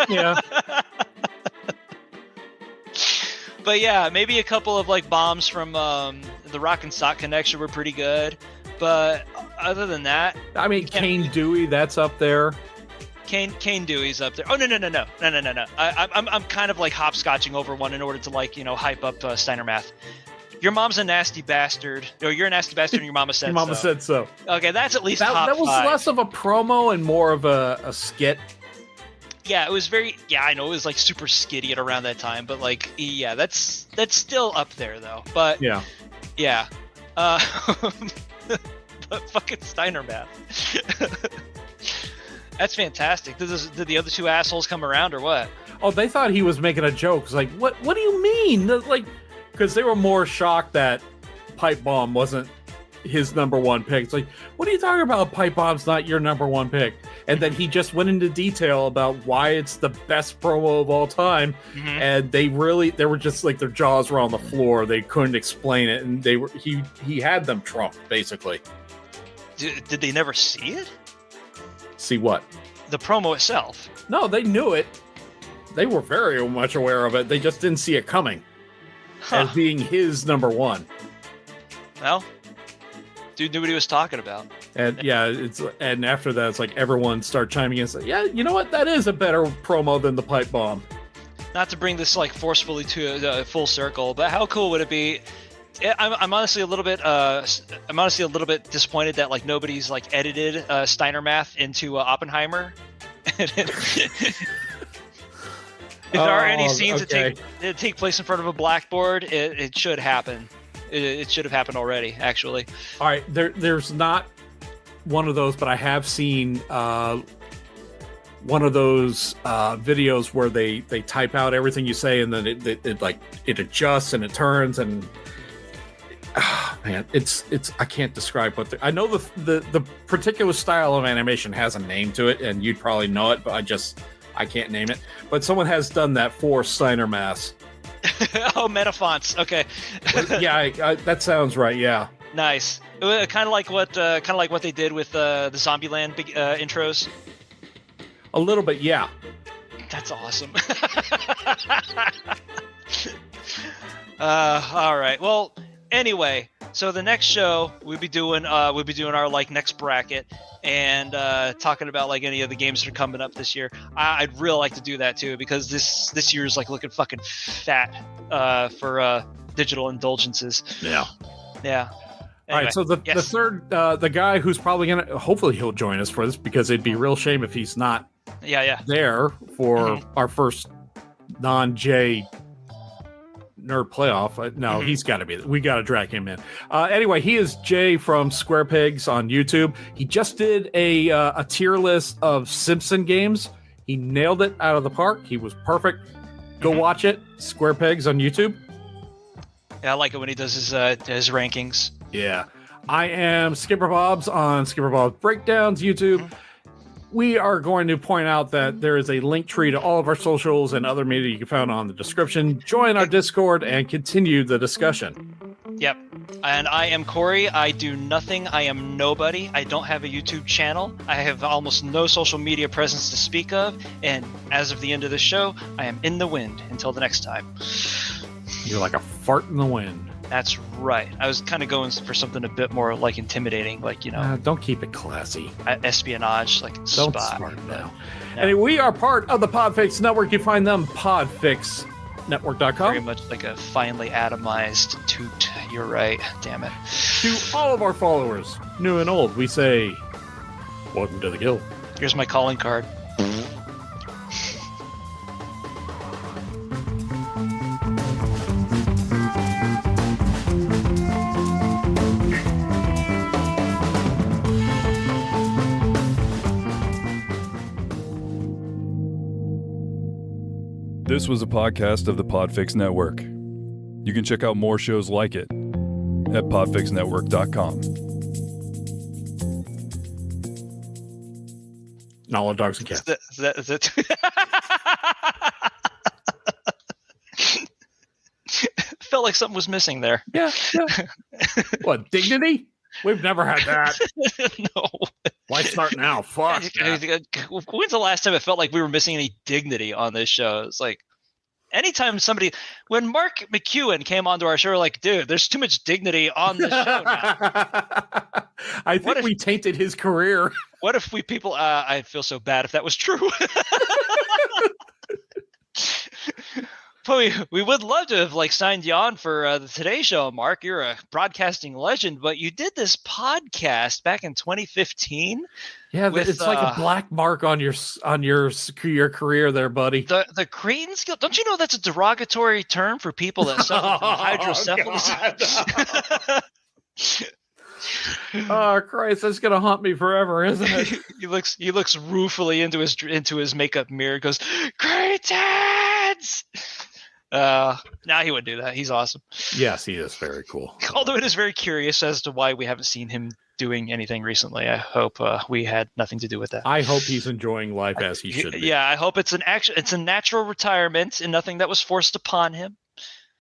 Yeah. But yeah, maybe a couple of bombs from the Rock and Sock Connection were pretty good. But other than that, I mean, Kane Dewey, that's up there. Kane Dewey's up there. Oh no! I'm kind of hopscotching over one in order to hype up Steiner Math. Your mom's a nasty bastard. Or you're a nasty bastard and your mama said so. Your mama said so. Okay, that's at least That top was 5. less of a promo and more of a skit. Yeah, it was very. Yeah, I know it was like super skitty at around that time, but like, yeah, that's still up there though. But Yeah. But fucking Steiner Math. That's fantastic. Did the other 2 assholes come around or what? Oh, they thought he was making a joke. It's like, what do you mean? Like, because they were more shocked that Pipe Bomb wasn't his number 1 pick. It's like, what are you talking about? Pipe Bomb's not your number 1 pick. And then he just went into detail about why it's the best promo of all time. Mm-hmm. And they were just like, their jaws were on the floor. They couldn't explain it. And he had them trumped, basically. Did they never see it? See what? The promo itself. No, they knew it. They were very much aware of it. They just didn't see it coming as being his number 1. Well, dude knew what he was talking about. And yeah, and after that, it's like everyone started chiming in. Like, yeah, you know what? That is a better promo than the Pipe Bomb. Not to bring this like forcefully to a full circle, but how cool would it be? I'm honestly a little bit disappointed that like nobody's like edited Steiner Math into Oppenheimer. If there are any scenes that take place in front of a blackboard, it should happen. It should have happened already, actually. All right, there's not one of those, but I have seen one of those videos where they type out everything you say, and then it adjusts and it turns, and man, it's I can't describe what I know the particular style of animation has a name to it, and you'd probably know it, but I can't name it. But someone has done that for Steiner Maths. Oh, Metafonts. Okay. Yeah, that sounds right. Yeah. Nice. Kind of like what they did with the Zombieland intros. A little bit, yeah. That's awesome. All right. Well, anyway, so the next show we'll be doing our like next bracket and talking about like any of the games that are coming up this year. I'd really like to do that too, because this year's like looking fucking fat for digital indulgences. Yeah. Yeah. Anyway, all right, so the third, the guy who's probably hopefully he'll join us for this, because it'd be a real shame if he's not there for our first non-J nerd playoff. No, he's got to be. We got to drag him in. Anyway, he is Jay from Square Pigs on YouTube. He just did a tier list of Simpson games. He nailed it out of the park. He was perfect. Go watch it. Square Pigs on YouTube. Yeah, I like it when he does his rankings. Yeah. I am Skipper Bob's on Skipper Bob's Breakdowns YouTube. We are going to point out that there is a link tree to all of our socials and other media you can find on the description. Join our Discord and continue the discussion. Yep. And I am Corey. I do nothing. I am nobody. I don't have a YouTube channel. I have almost no social media presence to speak of. And as of the end of the show, I am in the wind until the next time. You're like a fart in the wind. That's right. I was kind of going for something a bit more like intimidating, like, you know. Don't keep it classy. Espionage, like don't spy. Smart now. No. And we are part of the PODFIX Network. You find them podfixnetwork.com. Very much like a finely atomized toot. You're right. Damn it. To all of our followers, new and old, we say, welcome to the guild. Here's my calling card. This was a podcast of the PODFIX Network. You can check out more shows like it at podfixnetwork.com. Not all dogs and cats. Felt like something was missing there. Yeah. What, dignity? We've never had that. No. Why start now? Fuck. When's the last time it felt like we were missing any dignity on this show? It's like anytime when Mark McEwen came onto our show, we're like, dude, there's too much dignity on the show now. I think we tainted his career. What if I'd feel so bad if that was true. we would love to have like signed you on for the Today Show, Mark. You're a broadcasting legend, but you did this podcast back in 2015. Yeah, it's like a black mark on your career there, buddy. The Creighton skill. Don't you know that's a derogatory term for people that suffer from hydrocephalus? Oh Christ, that's gonna haunt me forever, isn't it? He looks ruefully into his makeup mirror. Goes, Creighton's. Now he wouldn't do that. He's awesome. Yes, he is very cool. Although it is very curious as to why we haven't seen him doing anything recently. I hope we had nothing to do with that. I hope he's enjoying life as he should be. Yeah, I hope it's a natural retirement and nothing that was forced upon him.